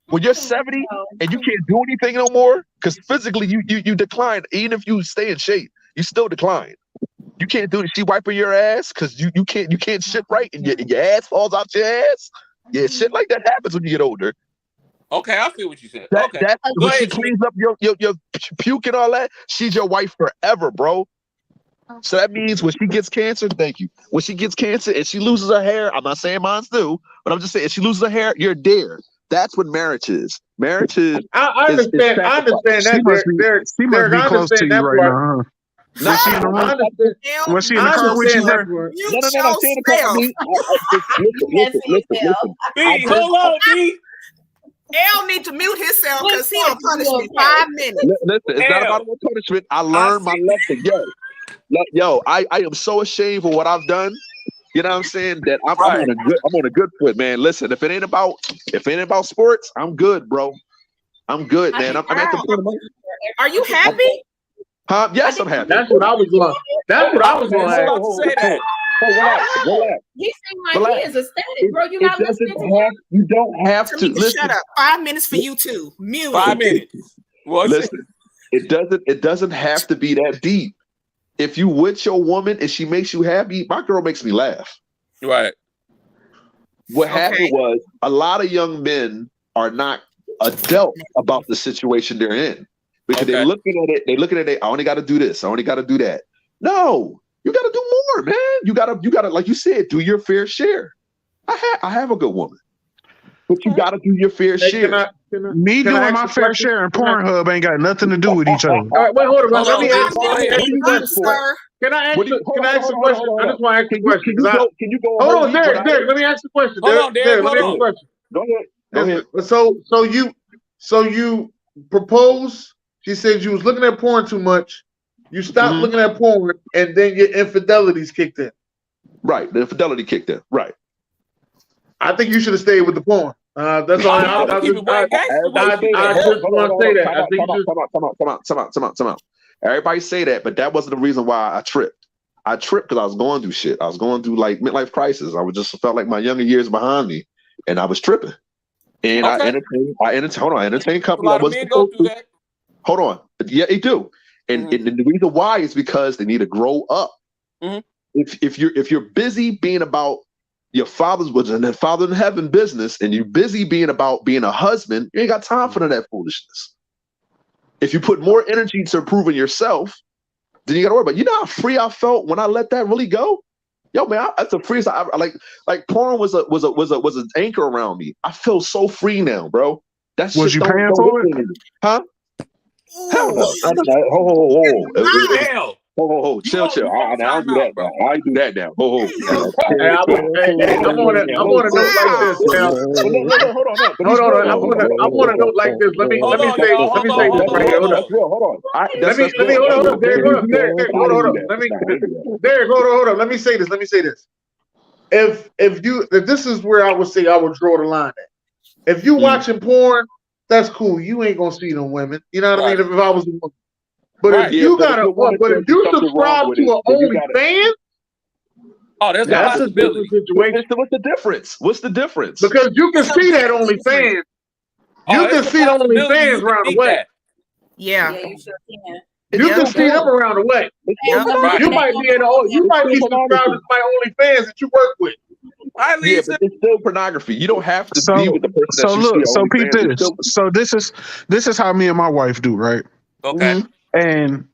When you're 70 and you can't do anything no more, because physically you decline. Even if you stay in shape, you still decline. You can't do it. She wiping your ass because you can't shit right and your ass falls out your ass. Yeah, shit like that happens when you get older. Okay, I feel what you said. When she cleans up your puke and all that, she's your wife forever, bro. So that means when she gets cancer, thank you. When she gets cancer and she loses her hair, I'm not saying mine's do, but I'm just saying if she loses her hair, you're dear. That's what marriage is. Marriage is. I understand. I understand that. She must be close to you right now. No, she in the room? Was she in the car with you? No. She in the car with me. Listen. B, hold on, B. L need to mute himself because he will punish me 5 minutes. Listen, it's not about no punishment. I learned my lesson. Yo, I am so ashamed for what I've done. You know what I'm saying? That I'm on a good foot, man. Listen, if it ain't about sports, I'm good, bro. I'm good, man. I'm at the point of Are you happy? Huh? Yes, I'm happy. That's what I was going. That's what I was going to say. That. Relax. He seems like he is ecstatic, bro. You're not listening to him. You don't have to listen. Shut up. 5 minutes for you two. Mute. 5 minutes. Listen, it doesn't have to be that deep. If you with your woman and she makes you happy, my girl makes me laugh. Right. What happened was a lot of young men are not adult about the situation they're in. Because they're looking at it, I only got to do this, I only got to do that. No, you got to do more, man. You gotta, like you said, do your fair share. I have a good woman, but you got to do your fair share. Me doing my fair share and Pornhub ain't got nothing to do with each other. All right, wait, hold on. Let me ask you this. Can I ask a question? I just want to ask you a question. Can you go? Hold on, Derek. Let me ask the question. Derek, let me ask the question. Go ahead. So you proposed. She said you was looking at porn too much. You stopped looking at porn, and then your infidelities kicked in. Right, the infidelity kicked in. Right. I think you should have stayed with the porn. That's all. I just want to say that. Come out. Everybody say that, but that wasn't the reason why I tripped. I tripped because I was going through shit. I was going through like midlife crisis. I just felt like my younger years behind me, and I was tripping. And I entertained company. A lot of men go through that. Hold on. Yeah, they do. And the reason why is because they need to grow up. If you're busy being about your father in heaven business, and you're busy being about being a husband, you ain't got time for that foolishness. If you put more energy into improving yourself, then you got to worry about. You know how free I felt when I let that really go. Yo, man, that's the freest. I like porn was an anchor around me. I feel so free now, bro. That's was you paying for it? Huh? Hell no. Chill. I don't do that, bro. I do that now. I want to note like this now. Hold on. I want to note like this. Let me say this right here. Hold on. Derek, hold on. Let me say this. If this is where I would say I would draw the line at. If you watching porn, that's cool. You ain't gonna see no women. You know what I mean? If I was a woman. But if you subscribe to an OnlyFans, that's a different situation. What's the difference? Because you can see that OnlyFans. You can see the OnlyFans around the way. Yeah, you sure can. You can see them around the way. You might be subscribed to my OnlyFans that you work with. Yeah, but it's still pornography. You don't have to be with the person. So peep this. So this is how me and my wife do, right? Okay. And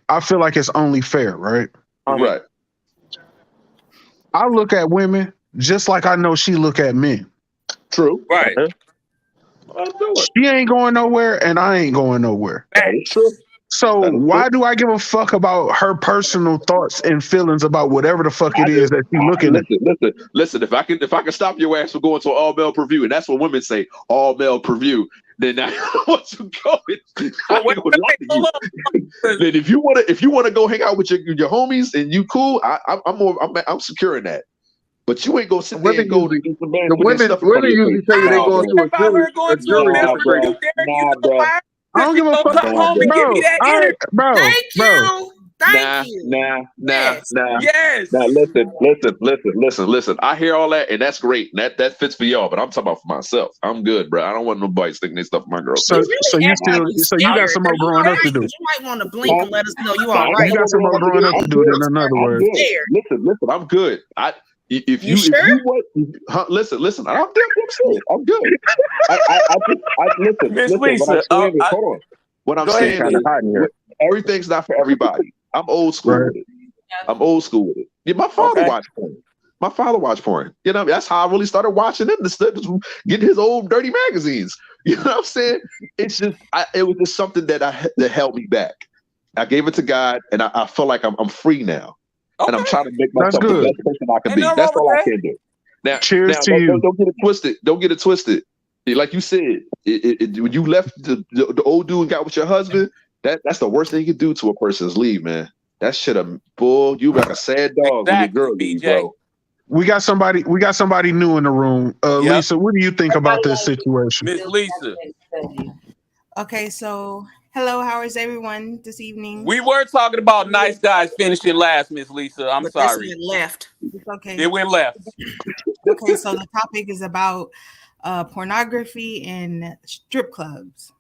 I feel like it's only fair, right? All right. I look at women just like I know she look at men. True. Right. She ain't going nowhere, and I ain't going nowhere. That's true. So why do I give a fuck about her personal thoughts and feelings about whatever the fuck it is that she's looking at? Listen. If I can stop your ass from going to an all male preview, and that's what women say, all male preview, then I want to go. Then if you wanna go hang out with your homies and you cool, I'm securing that. But you ain't gonna sit there and go to the women usually say they go to a jury. I don't give a fuck, bro. Thank you. Thank you. Nah. Yes. Now listen. I hear all that, and that's great. And that fits for y'all, but I'm talking about for myself. I'm good, bro. I don't want nobody sticking their stuff in my girl. So you got some more growing up to do. You might want to blink and let us know you all right. You got some more growing up to do. In other words, listen. I'm good. If you listen. I'm serious. I'm good. I listen. Miss Lisa, Lisa, hold on. What I'm saying kind of hiding here. everything's not for everybody. I'm old school with it. I'm old school with it. Yeah, my father watched porn. My father watched porn. You know, that's how I really started watching it. Getting his old dirty magazines. You know what I'm saying? It's just, it was just something that held me back. I gave it to God, and I feel like I'm free now, and I'm trying to make myself the best person I can be. That's all I can do. Now, cheers to you. Don't get it twisted. Don't get it twisted. Like you said, when you left the old dude and got with your husband, that's the worst thing you can do to a person is leave, man. That shit, bull. You like a sad dog when your girl leaves, bro. We got somebody new in the room. Lisa, what do you think about this situation? Miss Lisa. Okay, so hello, how is everyone this evening? We were talking about nice guys finishing last, Miss Lisa. I'm sorry. It left. It's okay. It went left. Okay, so the topic is about pornography and strip clubs.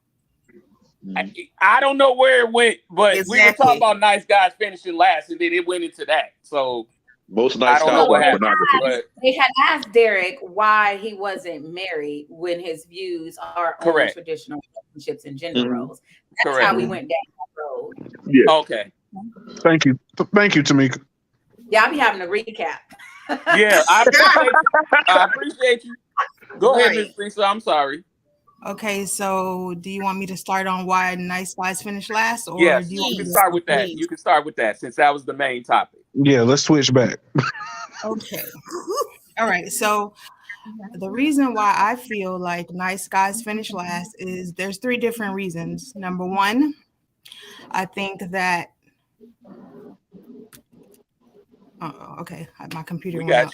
I don't know where it went, but we were talking about nice guys finishing last, and then it went into that. So most nice guys what happened. They had asked Derek why he wasn't married when his views are on traditional relationships and gender roles. That's how we went down that road. Yeah. Okay. Thank you, Tamika. Yeah, I'll be having a recap. Yeah, I appreciate you. Go ahead, Miss Lisa. I'm sorry. Okay, so do you want me to start on why nice guys finish last? Or yes, do you can start with that. You can start with that since that was the main topic. Yeah, let's switch back. Okay. All right. So the reason why I feel like nice guys finish last is there's 3 different reasons. Number 1, I think that okay, my computer went out.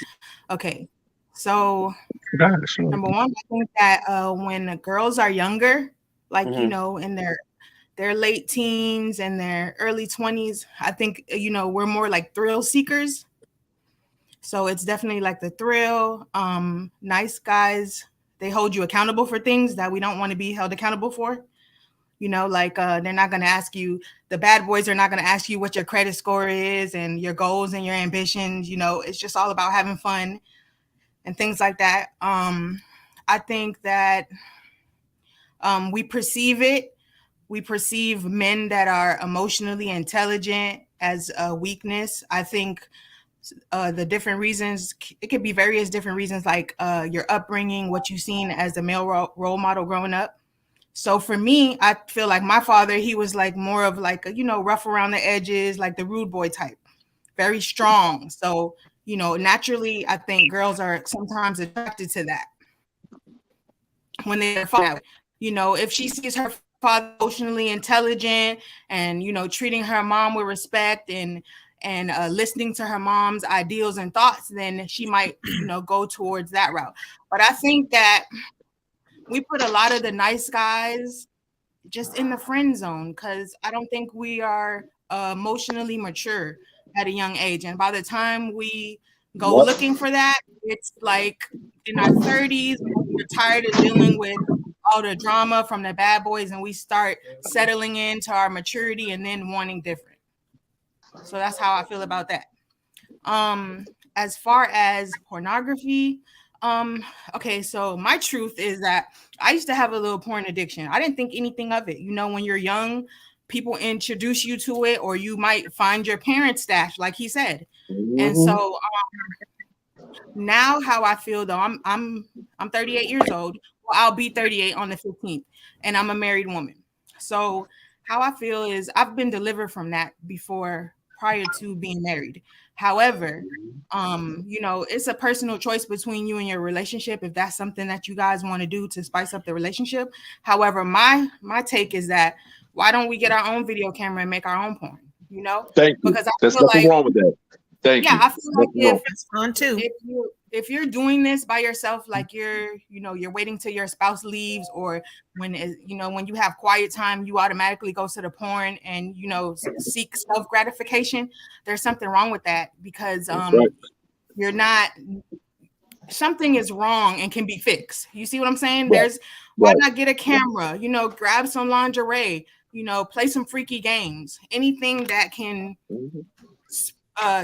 Okay. So number 1, I think that when girls are younger, like you know, in their late teens and their early 20s, I think we're more like thrill seekers. So it's definitely like the thrill. Nice guys, they hold you accountable for things that we don't want to be held accountable for. Like they're not going to ask you, the bad boys are not going to ask you what your credit score is and your goals and your ambitions. It's just all about having fun and things like that. I think that we perceive men that are emotionally intelligent as a weakness. I think the different reasons, it could be various different reasons, like your upbringing, what you've seen as a male role model growing up. So for me, I feel like my father, he was like more of like, rough around the edges, like the rude boy type, very strong. So, naturally, I think girls are sometimes attracted to that. When they're father, if she sees her father emotionally intelligent and, treating her mom with respect and listening to her mom's ideals and thoughts, then she might, go towards that route. But I think that we put a lot of the nice guys just in the friend zone because I don't think we are emotionally mature at a young age. And by the time we go looking for that, it's like in our 30s, we're tired of dealing with all the drama from the bad boys and we start settling into our maturity and then wanting different. So that's how I feel about that. As far as pornography, okay, so my truth is that I used to have a little porn addiction. I didn't think anything of it. When you're young, people introduce you to it, or you might find your parents' stash, like he said. And so now how I feel though, I'm 38 years old. Well, I'll be 38 on the 15th, and I'm a married woman. So how I feel is I've been delivered from that before, prior to being married. However, it's a personal choice between you and your relationship if that's something that you guys want to do to spice up the relationship. However, my take is that why don't we get our own video camera and make our own porn? Thank you. Because There's nothing wrong with that. Thank you. I feel like it's fun too. If you're doing this by yourself, like you're waiting till your spouse leaves, or when you have quiet time, you automatically go to the porn and seek self gratification. There's something wrong with that, because you're not. Something is wrong and can be fixed. You see what I'm saying? Why not get a camera? Grab some lingerie. Play some freaky games. Anything that can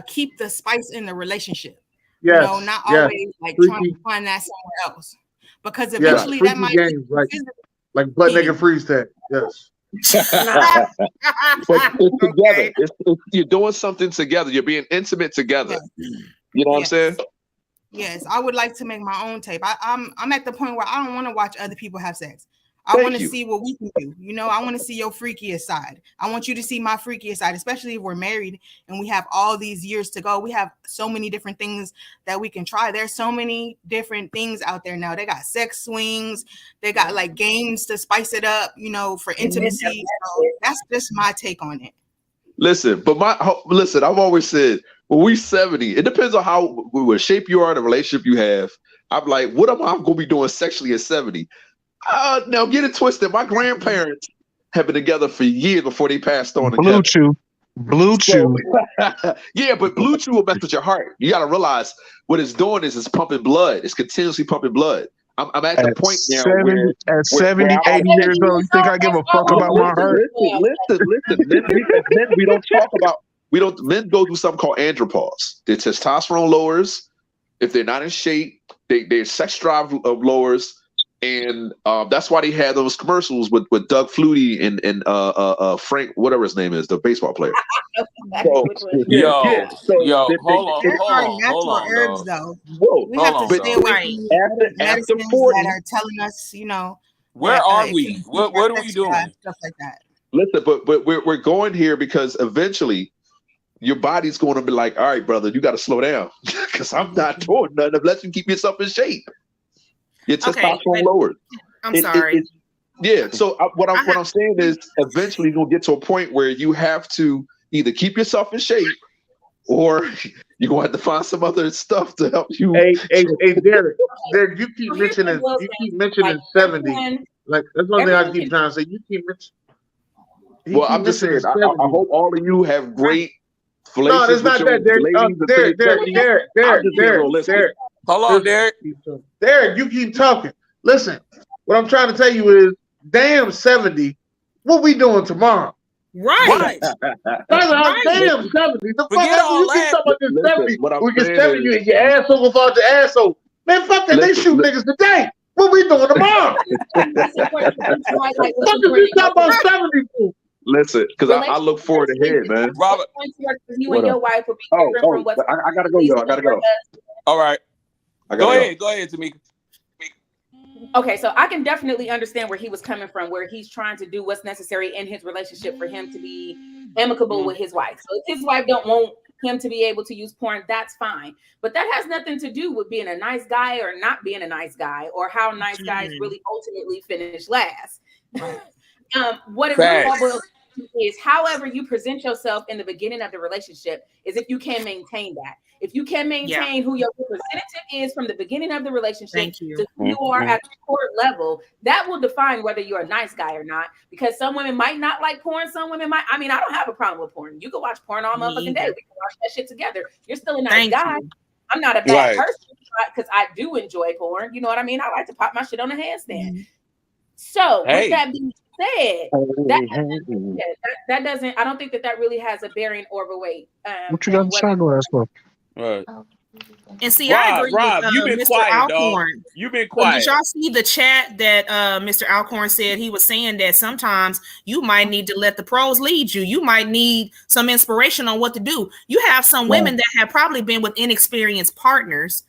keep the spice in the relationship. Yes, not always like trying to find that somewhere else, because eventually that might games, like butt naked freeze tag. Yes. But it's together. You're doing something together. You're being intimate together. You know what I'm saying? Yes, I would like to make my own tape. I'm at the point where I don't want to watch other people have sex. I want to see what we can do. I want to see your freakiest side. I want you to see my freakiest side, especially if we're married and we have all these years to go. We have so many different things that we can try. There's so many different things out there now. They got sex swings. They got like games to spice it up, for intimacy. So that's just my take on it. Listen, I've always said, when we 70, it depends on what shape you are, the relationship you have. I'm like, what am I going to be doing sexually at 70? Now get it twisted. My grandparents have been together for years before they passed on. Blue Chew. Yeah, but Blue Chew will mess with your heart. You got to realize what it's doing is it's pumping blood. It's continuously pumping blood. I'm at the point now where at 70, 80 years old, you think I give a fuck about my heart? Listen. Men, we don't talk about. Men go through something called andropause. Their testosterone lowers. If they're not in shape, their sex drive lowers. And that's why they had those commercials with Doug Flutie and Frank, whatever his name is, the baseball player. Hold on. Herbs, though. We have to stay away from medicines that are telling us, where are we? What are we doing? Stuff like that. Listen, but we're going here because eventually your body's going to be like, all right, brother, you got to slow down, because I'm not doing nothing unless you keep yourself in shape. Your testosterone lowered. I'm sorry. So what I'm saying is, eventually you'll get to a point where you have to either keep yourself in shape, or you're gonna have to find some other stuff to help you. Hey, Derek, you keep mentioning 70. Like, that's one thing I keep trying to say. You keep mentioning. I'm just saying. I hope all of you have great. No, it's not that, Derek. Hold on, Derek. Derek, you keep talking. Listen, what I'm trying to tell you is, damn 70, what we doing tomorrow? Right. Damn 70. The fuck you keep talking about this 70. We can 70 you and your asshole will fall to asshole. Man, fuck that. They shoot niggas today. What we doing tomorrow? Fuck is you talking about 70 for? Listen, because I look forward ahead, man. Robert, you and your wife will be different from what. I gotta go, yo. I gotta go. All right. Go ahead, Tamika. Okay, so I can definitely understand where he was coming from, where he's trying to do what's necessary in his relationship for him to be amicable with his wife. So if his wife don't want him to be able to use porn, that's fine. But that has nothing to do with being a nice guy or not being a nice guy, or how nice guys really ultimately finish last. What it really boils down to is, however you present yourself in the beginning of the relationship is if you can maintain that. If you can maintain who your representative is from the beginning of the relationship to who you are at the court level, that will define whether you're a nice guy or not. Because some women might not like porn. Some women might. I mean, I don't have a problem with porn. You can watch porn all motherfucking day. We can watch that shit together. You're still a nice guy. I'm not a bad person because I do enjoy porn. You know what I mean? I like to pop my shit on a handstand. So with that being said, that doesn't. I don't think that really has a bearing or a weight. What you got the shot glass for? Right. And see, I agree Rob, with you've been Mr. quiet, Alcorn. dog. You've been quiet. Did y'all see the chat that Mr. Alcorn said? He was saying that sometimes you might need to let the pros lead you. You might need some inspiration on what to do. You have some women that have probably been with inexperienced partners.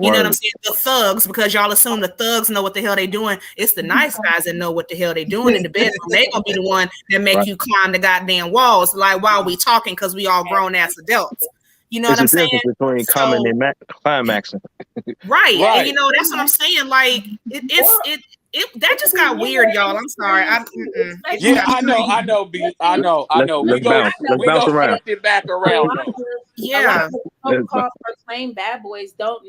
You know what I'm saying? The thugs, because y'all assume the thugs know what the hell they doing. It's the nice guys that know what the hell they doing in the bedroom. They gonna be the one that make you climb the goddamn walls. Like, while we talking, because we all grown ass adults. You know what I'm saying? There's a difference between coming and climaxing. Right. And you know, that's what I'm saying. Like, that just got weird, y'all. I'm sorry. I know, B. I know. Let's bounce around. It back around. Yeah. so-called proclaimed bad boys don't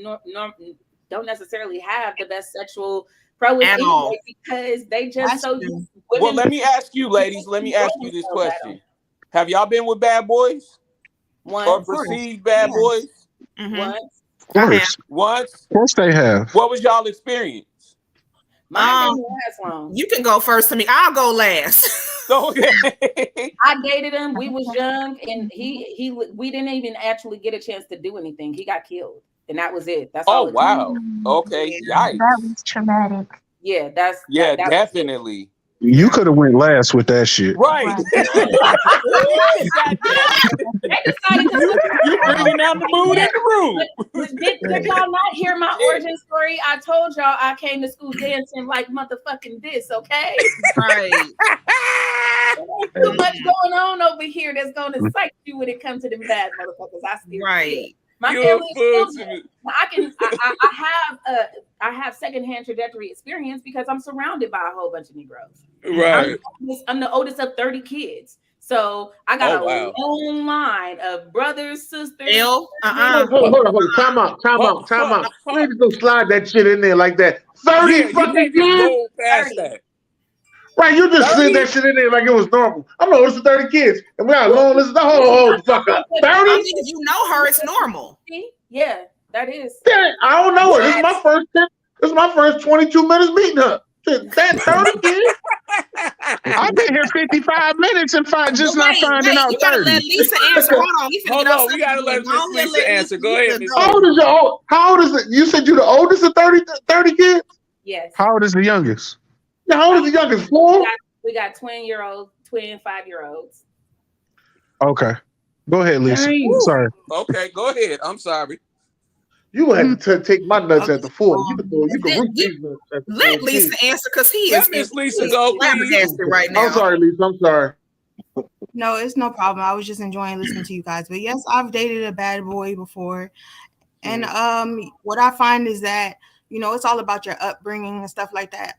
necessarily have the best sexual prowess anyway, because they just Well, let me ask you, ladies. Let me ask you this question: have y'all been with bad boys? Or perceived bad boys? Once. Of course. Once? Of course they have. What was y'all experience? Mine didn't last long. You can go first to me. I'll go last. I dated him. We was young, and we didn't even actually get a chance to do anything. He got killed, and that was it. That's all. Wow. Okay. Yikes. That was traumatic. Yeah, definitely. You could have went last with that shit. Right. You bringing down the mood in the room. Did y'all not hear my origin story? I told y'all I came to school dancing like motherfucking this, okay? Right. There's too much going on over here that's going to psych you when it comes to them bad motherfuckers. I still right. My family is still, I have secondhand trajectory experience because I'm surrounded by a whole bunch of Negroes. Right. I'm the oldest of 30 kids. So I got a long line of brothers, sisters. Hold on. Time out. You need to go slide that shit in there like that. 30 fucking kids? Past that. Right, you just said that shit in there like it was normal. I'm the oldest of 30 kids, and we got a long list of the whole fuck up. 30? I mean, if you know her, it's normal. Yeah, that is. I don't know her. This is my first 22 minutes meeting her. That 30 kids? I've been here 55 minutes and not finding out 30. You gotta let Lisa answer. Hold on. We gotta let Lisa answer. Go ahead. How old is it? You said you're the oldest of 30 kids? Yes. How old is the youngest? How old is the youngest? 4? We got twin 5-year-olds. Okay. Go ahead, Lisa. Sorry. Okay, go ahead. I'm sorry. You had to take my nuts at the 4. You can root these nuts at the 4. Let Lisa answer because he is Lisa go right now. I'm sorry, Lisa. I'm sorry. No, it's no problem. I was just enjoying listening to you guys. But yes, I've dated a bad boy before. And what I find is that, it's all about your upbringing and stuff like that.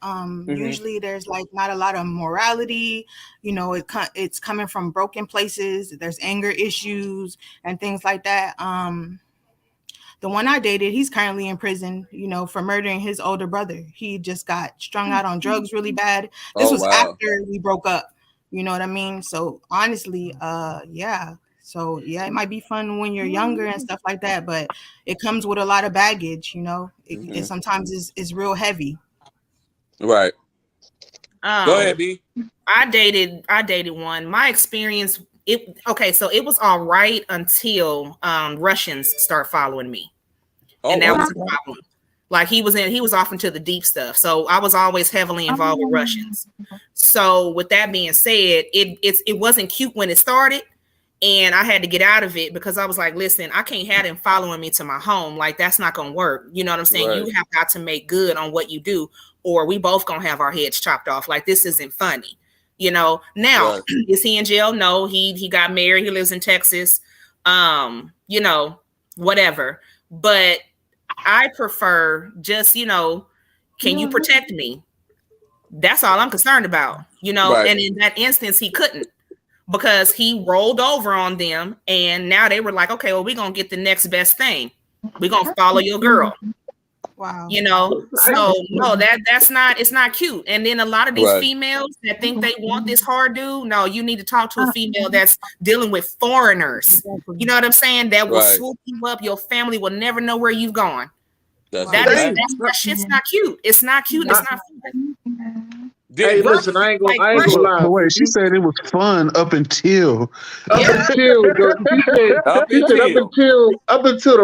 Usually there's like not a lot of morality, it's coming from broken places. There's anger issues and things like that. The one I dated, he's currently in prison, for murdering his older brother. He just got strung out on drugs really bad. This was after we broke up. You know what I mean? So honestly, yeah. So yeah, it might be fun when you're younger and stuff like that, but it comes with a lot of baggage, It sometimes is real heavy. Right. Go ahead, B. I dated one. My experience, so it was all right until Russians start following me. And that was a problem. Like he was off into the deep stuff. So I was always heavily involved with Russians. So with that being said, it wasn't cute when it started. And I had to get out of it because I was like, listen, I can't have them following me to my home. Like, that's not going to work. You know what I'm saying? Right. You have got to make good on what you do, or we both going to have our heads chopped off. Like, this isn't funny. Now, right. Is he in jail? No, he got married. He lives in Texas. Whatever. But I prefer just, can you protect me? That's all I'm concerned about, right. And in that instance, he couldn't. Because he rolled over on them, and now they were like, okay, well, we're going to get the next best thing. We're going to follow your girl. Wow. So no, it's not cute. And then a lot of these females that think they want this hard dude, no, you need to talk to a female that's dealing with foreigners. You know what I'm saying? That will swoop you up. Your family will never know where you've gone. That shit's not cute. It's not cute. It's not fun. Hey, listen, I ain't gonna lie. Wait, she said it was fun up until until the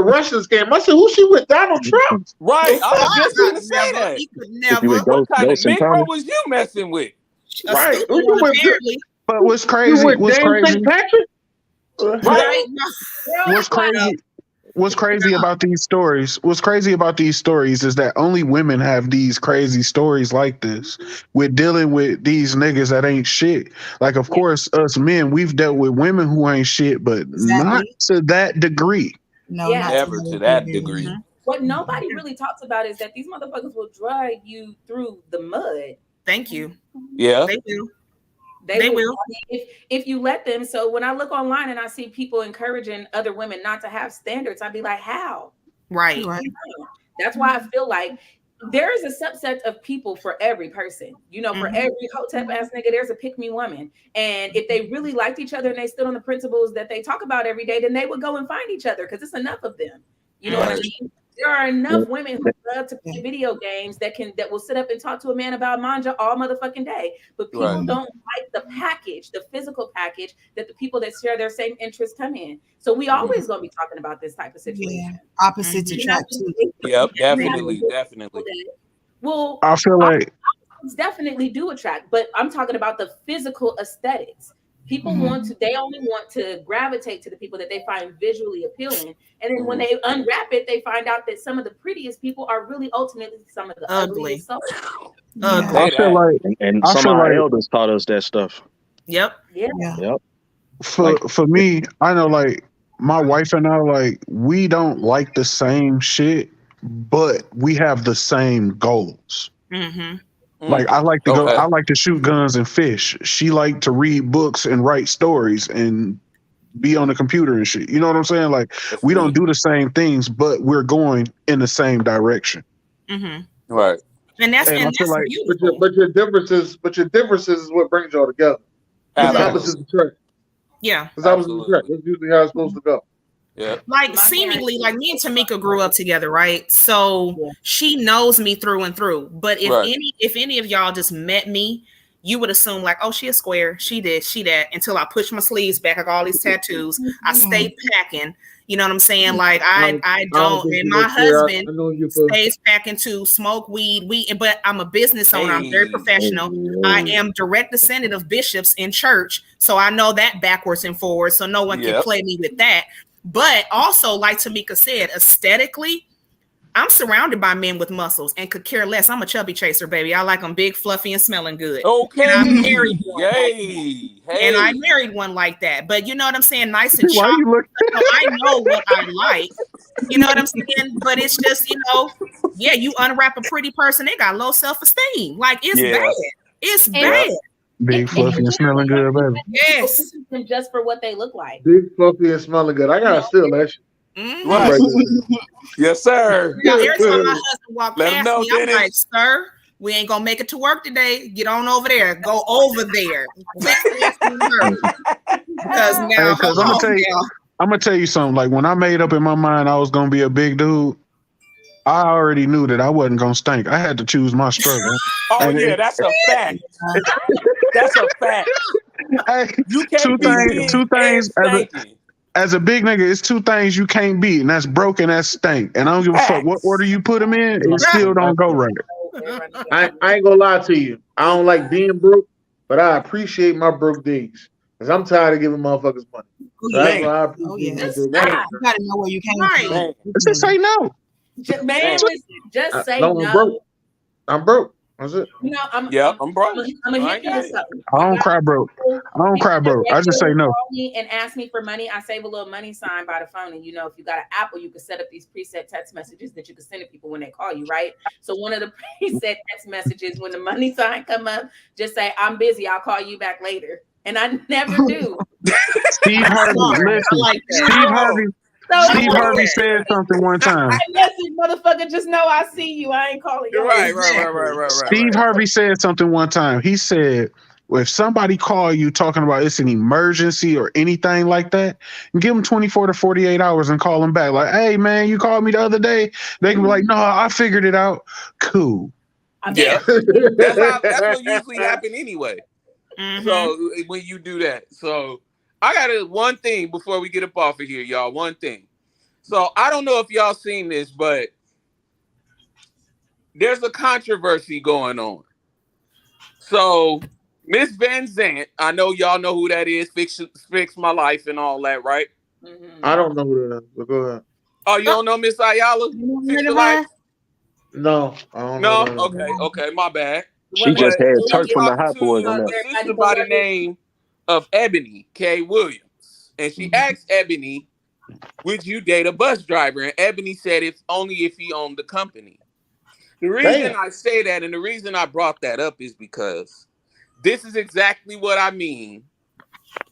Russians came. I said, who she with? Donald Trump? Right. I was just gonna say that. He could never. What kind of Negro was you messing with? Right. But what's crazy? What's crazy? Right. What's crazy about these stories? What's crazy about these stories is that only women have these crazy stories like this. We're dealing with these niggas that ain't shit. Like, of course, us men, we've dealt with women who ain't shit, but not to that degree. No, never to that degree. Mm-hmm. What nobody really talks about is that these motherfuckers will drag you through the mud. Thank you. Yeah, they do. They will. If you let them. So when I look online and I see people encouraging other women not to have standards, I'd be like, how? Right. That's why I feel like there is a subset of people for every person. You know, for every hotep ass nigga, there's a pick me woman. And if they really liked each other and they stood on the principles that they talk about every day, then they would go and find each other because it's enough of them. You know what I mean? There are enough women who love to play video games that will sit up and talk to a man about manja all motherfucking day. But people don't like the package, the physical package that the people that share their same interests come in. So we always gonna be talking about this type of situation. Yeah. Opposites attract too. Yep, definitely. Well, I feel like definitely do attract, but I'm talking about the physical aesthetics. People they only want to gravitate to the people that they find visually appealing. And then when they unwrap it, they find out that some of the prettiest people are really ultimately some of the ugliest. I feel like, and some of our elders taught us that stuff. Yep. For me, I know like my wife and I, like, we don't like the same shit, but we have the same goals. Like I like to go, I like to shoot guns and fish. She like to read books and write stories and be on the computer and shit. You know what I'm saying? Like we don't do the same things, but we're going in the same direction. Right. And that's like, beautiful. But your differences is what brings y'all together. Opposites attract. Yeah. Because opposites attract. That's usually how it's supposed to go. Yeah. Like seemingly, like me and Tamika grew up together, right? So she knows me through and through. But if any of y'all just met me, you would assume like, oh, she a square, she that, until I push my sleeves back, I got all these tattoos. I stay packing. You know what I'm saying? Like I don't, and my husband stays packing too, smoke weed, but I'm a business owner. I'm very professional. I am direct descendant of bishops in church. So I know that backwards and forwards. So no one can play me with that. But also, like Tamika said, aesthetically, I'm surrounded by men with muscles and could care less. I'm a chubby chaser, baby. I like them big, fluffy, and smelling good. Okay. And I married one. And I married one like that. But you know what I'm saying? Nice and choppy. So I know what I like. You know what I'm saying? But it's just, you unwrap a pretty person, they got low self-esteem. Like, it's bad. It's bad. Big, fluffy, and smelling good, baby. Yes. Just for what they look like. Big, fluffy, and smelling good. I gotta steal that shit. Right. Yes, sir. Now, every time my husband walked past me, I'm like, sir, we ain't gonna make it to work today. Get on over there. Go over there. Because now, I'm gonna tell you something. Like when I made up in my mind I was gonna be a big dude, I already knew that I wasn't gonna stink. I had to choose my struggle. That's a fact. That's a fact. Hey, you can't two things as a big nigga, it's two things you can't beat, and that's broke and that's stank. And I don't give a fuck what order you put them in, it still don't go right. I ain't gonna lie to you. I don't like being broke, but I appreciate my broke days. Because I'm tired of giving motherfuckers money. So that's why I appreciate you gotta know where you came from. Just say no. Man, just say no. I'm broke. That's it. I'm broke. I'm gonna hit you with something. I don't cry broke. I just say no. And ask me for money. I save a little money sign by the phone. And if you got an Apple, you can set up these preset text messages that you can send to people when they call you, right? So one of the preset text messages, when the money sign come up, just say, I'm busy. I'll call you back later. And I never do. Steve Harvey said something one time. I message motherfucker, just know I see you. I ain't calling you. Right. Steve Harvey said something one time. He said, well, if somebody call you talking about it's an emergency or anything like that, give them 24 to 48 hours and call them back. Like, hey, man, you called me the other day. They can be like, no, I figured it out. Cool. Yeah. That's what usually happen anyway. So when you do that. So I got one thing before we get up off of here, y'all. One thing. So I don't know if y'all seen this, but there's a controversy going on. So Miss Van Zant, I know y'all know who that is. Fix My Life and all that, right? I don't know who that is, but go ahead. Oh, you don't know Miss Ayala? Fix Your Life? No, I don't know. Okay, my bad. She just had Turk from the Hot Boys on that. Sister by the name of Ebony K. Williams, and she asked Ebony, "Would you date a bus driver?" And Ebony said, "It's only if he owned the company." The reason I say that, and the reason I brought that up, is because this is exactly what I mean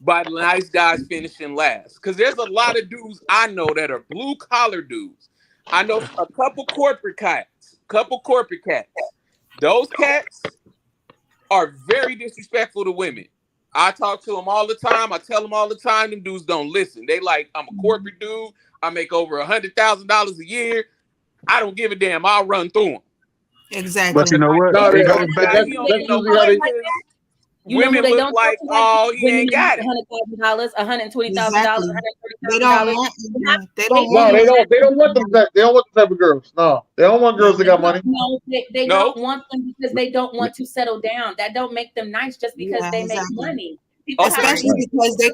by nice guys finishing last. Because there's a lot of dudes I know that are blue collar dudes. I know a couple corporate cats. Those cats are very disrespectful to women. I talk to them all the time. I tell them all the time. Them dudes don't listen. They like, I'm a corporate dude. I make over $100,000 a year. I don't give a damn. I'll run through them. Exactly. But you know what? No, it goes back. that's usually how they. Women look like, oh, he ain't got it. $100,000, $120,000, They don't want. They don't want them. They don't want the type of girls. No, they don't want girls that got money. No, they don't want them because they don't want to settle down. That don't make them nice just because they make money. Especially because they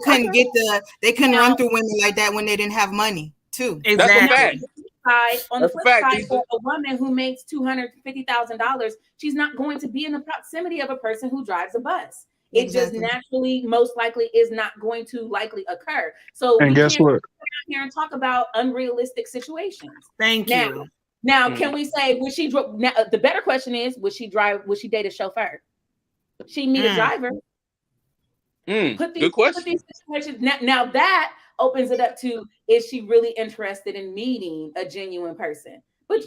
couldn't run through women like that when they didn't have money too. Exactly. On the flip side, for a woman who makes $250,000, she's not going to be in the proximity of a person who drives a bus. It just naturally, most likely, is not going to likely occur. So, and guess what? Come out here and talk about unrealistic situations. Thank you. Now, can we say would she? Now, the better question is, would she drive? Would she date a chauffeur? She meet a driver. Good question. Put these situations. Now that opens it up to, is she really interested in meeting a genuine person? But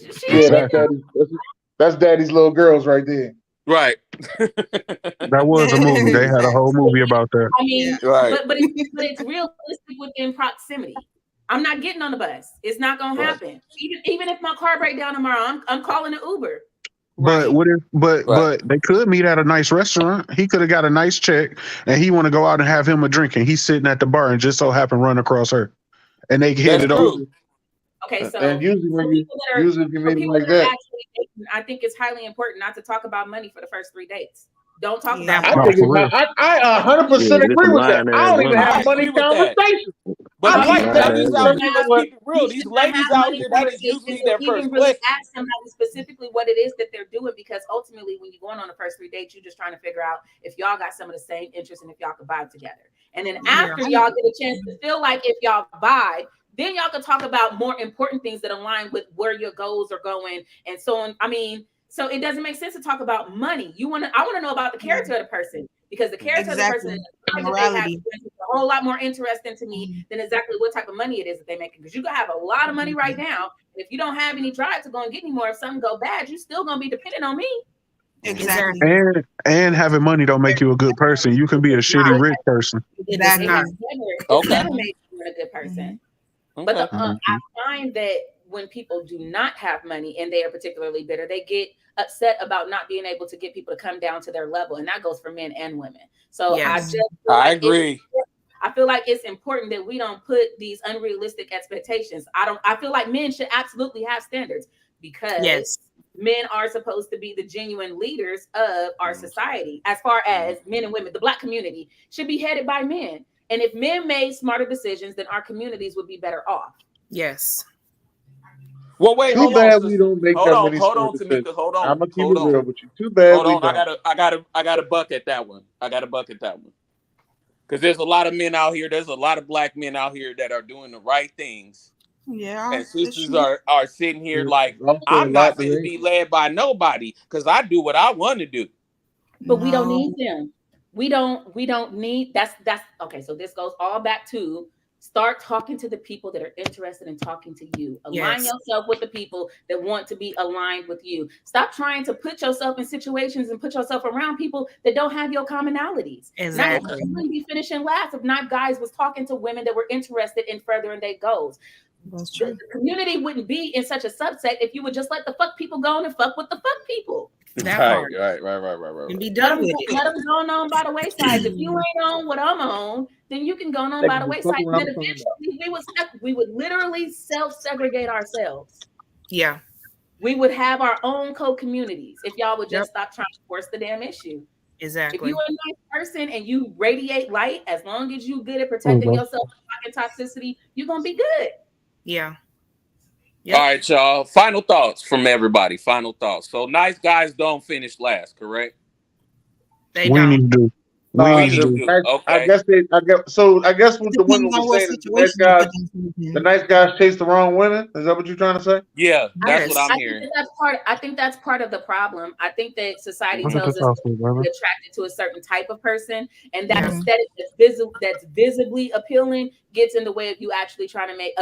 that's daddy's little girls right there. Right. That was a movie. They had a whole movie about that. I mean, right. but it's realistic within proximity. I'm not getting on the bus. It's not gonna happen. Even if my car breaks down tomorrow, I'm calling an Uber. But but they could meet at a nice restaurant. He could have got a nice check, and he want to go out and have him a drink, and he's sitting at the bar and just so happen run across her, and they hit it over. Okay, so and usually when you meet like that, I think it's highly important not to talk about money for the first 3 dates. Don't talk about I 100% agree with that. I don't even have money conversations. But I like that. These out here, let's keep it real. These ladies out here, that is usually their first question. Ask somebody specifically what it is that they're doing, because ultimately, when you're going on the first 3 dates, you're just trying to figure out if y'all got some of the same interests and if y'all can vibe together. And then after y'all get a chance to feel like if y'all vibe, then y'all can talk about more important things that align with where your goals are going and so on. I mean, so it doesn't make sense to talk about money. I want to know about the character of the person, because the character of the person is a whole lot more interesting to me than exactly what type of money it is that they make. Because you can have a lot of money right now, and if you don't have any drive to go and get any more, if something go bad, you're still gonna be dependent on me. Exactly. And having money don't make you a good person. You can be a shitty rich person. It never makes you a good person. But I find that when people do not have money and they are particularly bitter, they get upset about not being able to get people to come down to their level, and that goes for men and women. So I agree. I feel like it's important that we don't put these unrealistic expectations. I feel like men should absolutely have standards, because men are supposed to be the genuine leaders of our society. As far as men and women, the Black community should be headed by men. And if men made smarter decisions, then our communities would be better off. Yes. Well, wait. Too bad we don't make that many. Hold on, Tamika. Hold on. I'm gonna keep it real with you. Too bad. Hold on. I got to bucket that one. Because there's a lot of men out here. There's a lot of Black men out here that are doing the right things. Yeah. And sisters are sitting here like, I'm not going to be led by nobody because I do what I want to do. But we don't need them. We don't need that's okay. So this goes all back to start talking to the people that are interested in talking to you. Align yourself with the people that want to be aligned with you. Stop trying to put yourself in situations and put yourself around people that don't have your commonalities. Exactly. You wouldn't be finishing last if not guys was talking to women that were interested in furthering their goals. That's true. The community wouldn't be in such a subset if you would just let the fuck people go and fuck with the fuck people. Right. And be done with it. Let them go on by the wayside. If you ain't on what I'm on, then you can go on by the wayside. And then eventually we would literally self-segregate ourselves. Yeah. We would have our own co-communities if y'all would just stop trying to force the damn issue. Exactly. If you're a nice person and you radiate light, as long as you're good at protecting yourself from toxicity, you're gonna be good. Yeah. Yep. All right, y'all. Final thoughts from everybody. Final thoughts. So nice guys don't finish last, correct? We need to I guess what the women were saying is the nice guys chase the wrong women. Is that what you're trying to say? Yeah, that's what I'm hearing. I think that's part of the problem. I think that society tells us that we're attracted to a certain type of person, and that aesthetic that's visibly appealing gets in the way of you actually trying to make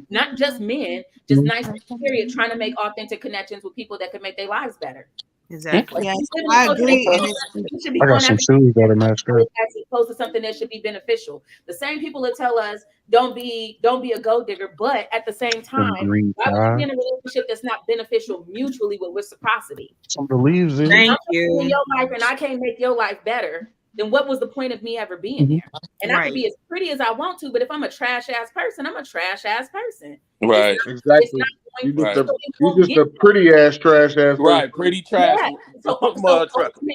not just men, just nice period, trying to make authentic connections with people that could make their lives better. Exactly. Yes, I agree. You should be I got some shoes that are matched up. as opposed to something that should be beneficial. The same people that tell us don't be a gold digger, but at the same time, why would you be in a relationship that's not beneficial mutually with reciprocity? Some believes in. Thank you. In your life, and I can't make your life better. Then what was the point of me ever being there? And I can be as pretty as I want to, but if I'm a trash ass person, I'm a trash ass person. Right. Exactly. You just a pretty ass trash ass person. Right. Pretty trash. Yeah. So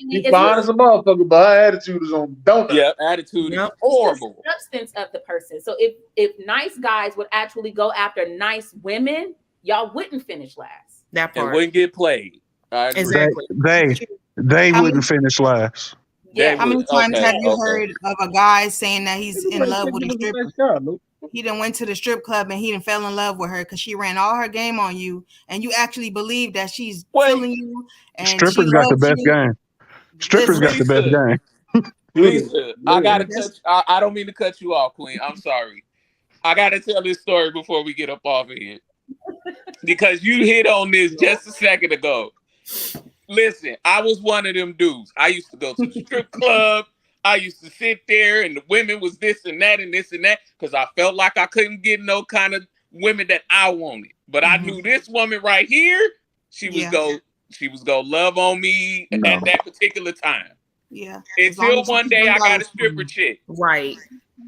you fine as a motherfucker, but her attitude is on donut. Yeah, attitude is horrible. The substance of the person. So if nice guys would actually go after nice women, y'all wouldn't finish last. That part. And wouldn't get played. Exactly. They wouldn't finish last. Yeah. How many times have you heard of a guy saying that he's in love with a stripper? He done went to the strip club and he done fell in love with her because she ran all her game on you, and you actually believe that she's feeling you. And strippers got the best game. Strippers got the best game. Lisa, I gotta touch. I don't mean to cut you off, Queen. I'm sorry. I gotta tell this story before we get up off of here because you hit on this just a second ago. Listen, I was one of them dudes. I used to go to the strip club. I used to sit there and the women was this and that and this and that because I felt like I couldn't get no kind of women that I wanted. But I knew this woman right here, she was gonna love on me at that particular time. Yeah. Until one day I got a stripper chick. Right.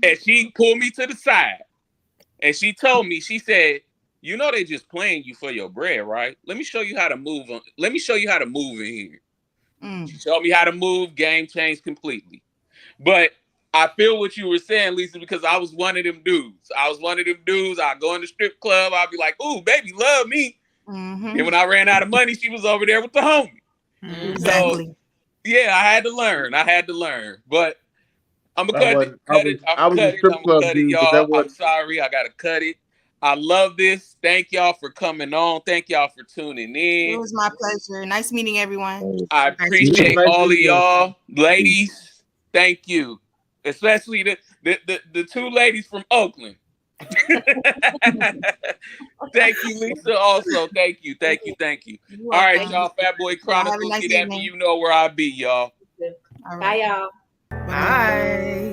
And she pulled me to the side and she told me, she said, you know they just playing you for your bread, right? Let me show you how to move let me show you how to move in here. She showed me how to move, game changed completely. But I feel what you were saying, Lisa, because I was one of them dudes. I'd go in the strip club. I'd be like, ooh, baby, love me. And when I ran out of money, she was over there with the homie. Exactly. So, yeah, I had to learn. But I'm going to cut it. Y'all. I'm sorry. I got to cut it. I love this. Thank y'all for coming on. Thank y'all for tuning in. It was my pleasure. Nice meeting everyone. I appreciate all of y'all. Ladies, thank you. Especially the two ladies from Oakland. Thank you, Lisa. Also, thank you. All right, y'all. Fat Boy Chronicles. Get at me. You know where I be, y'all. Bye, y'all. Bye.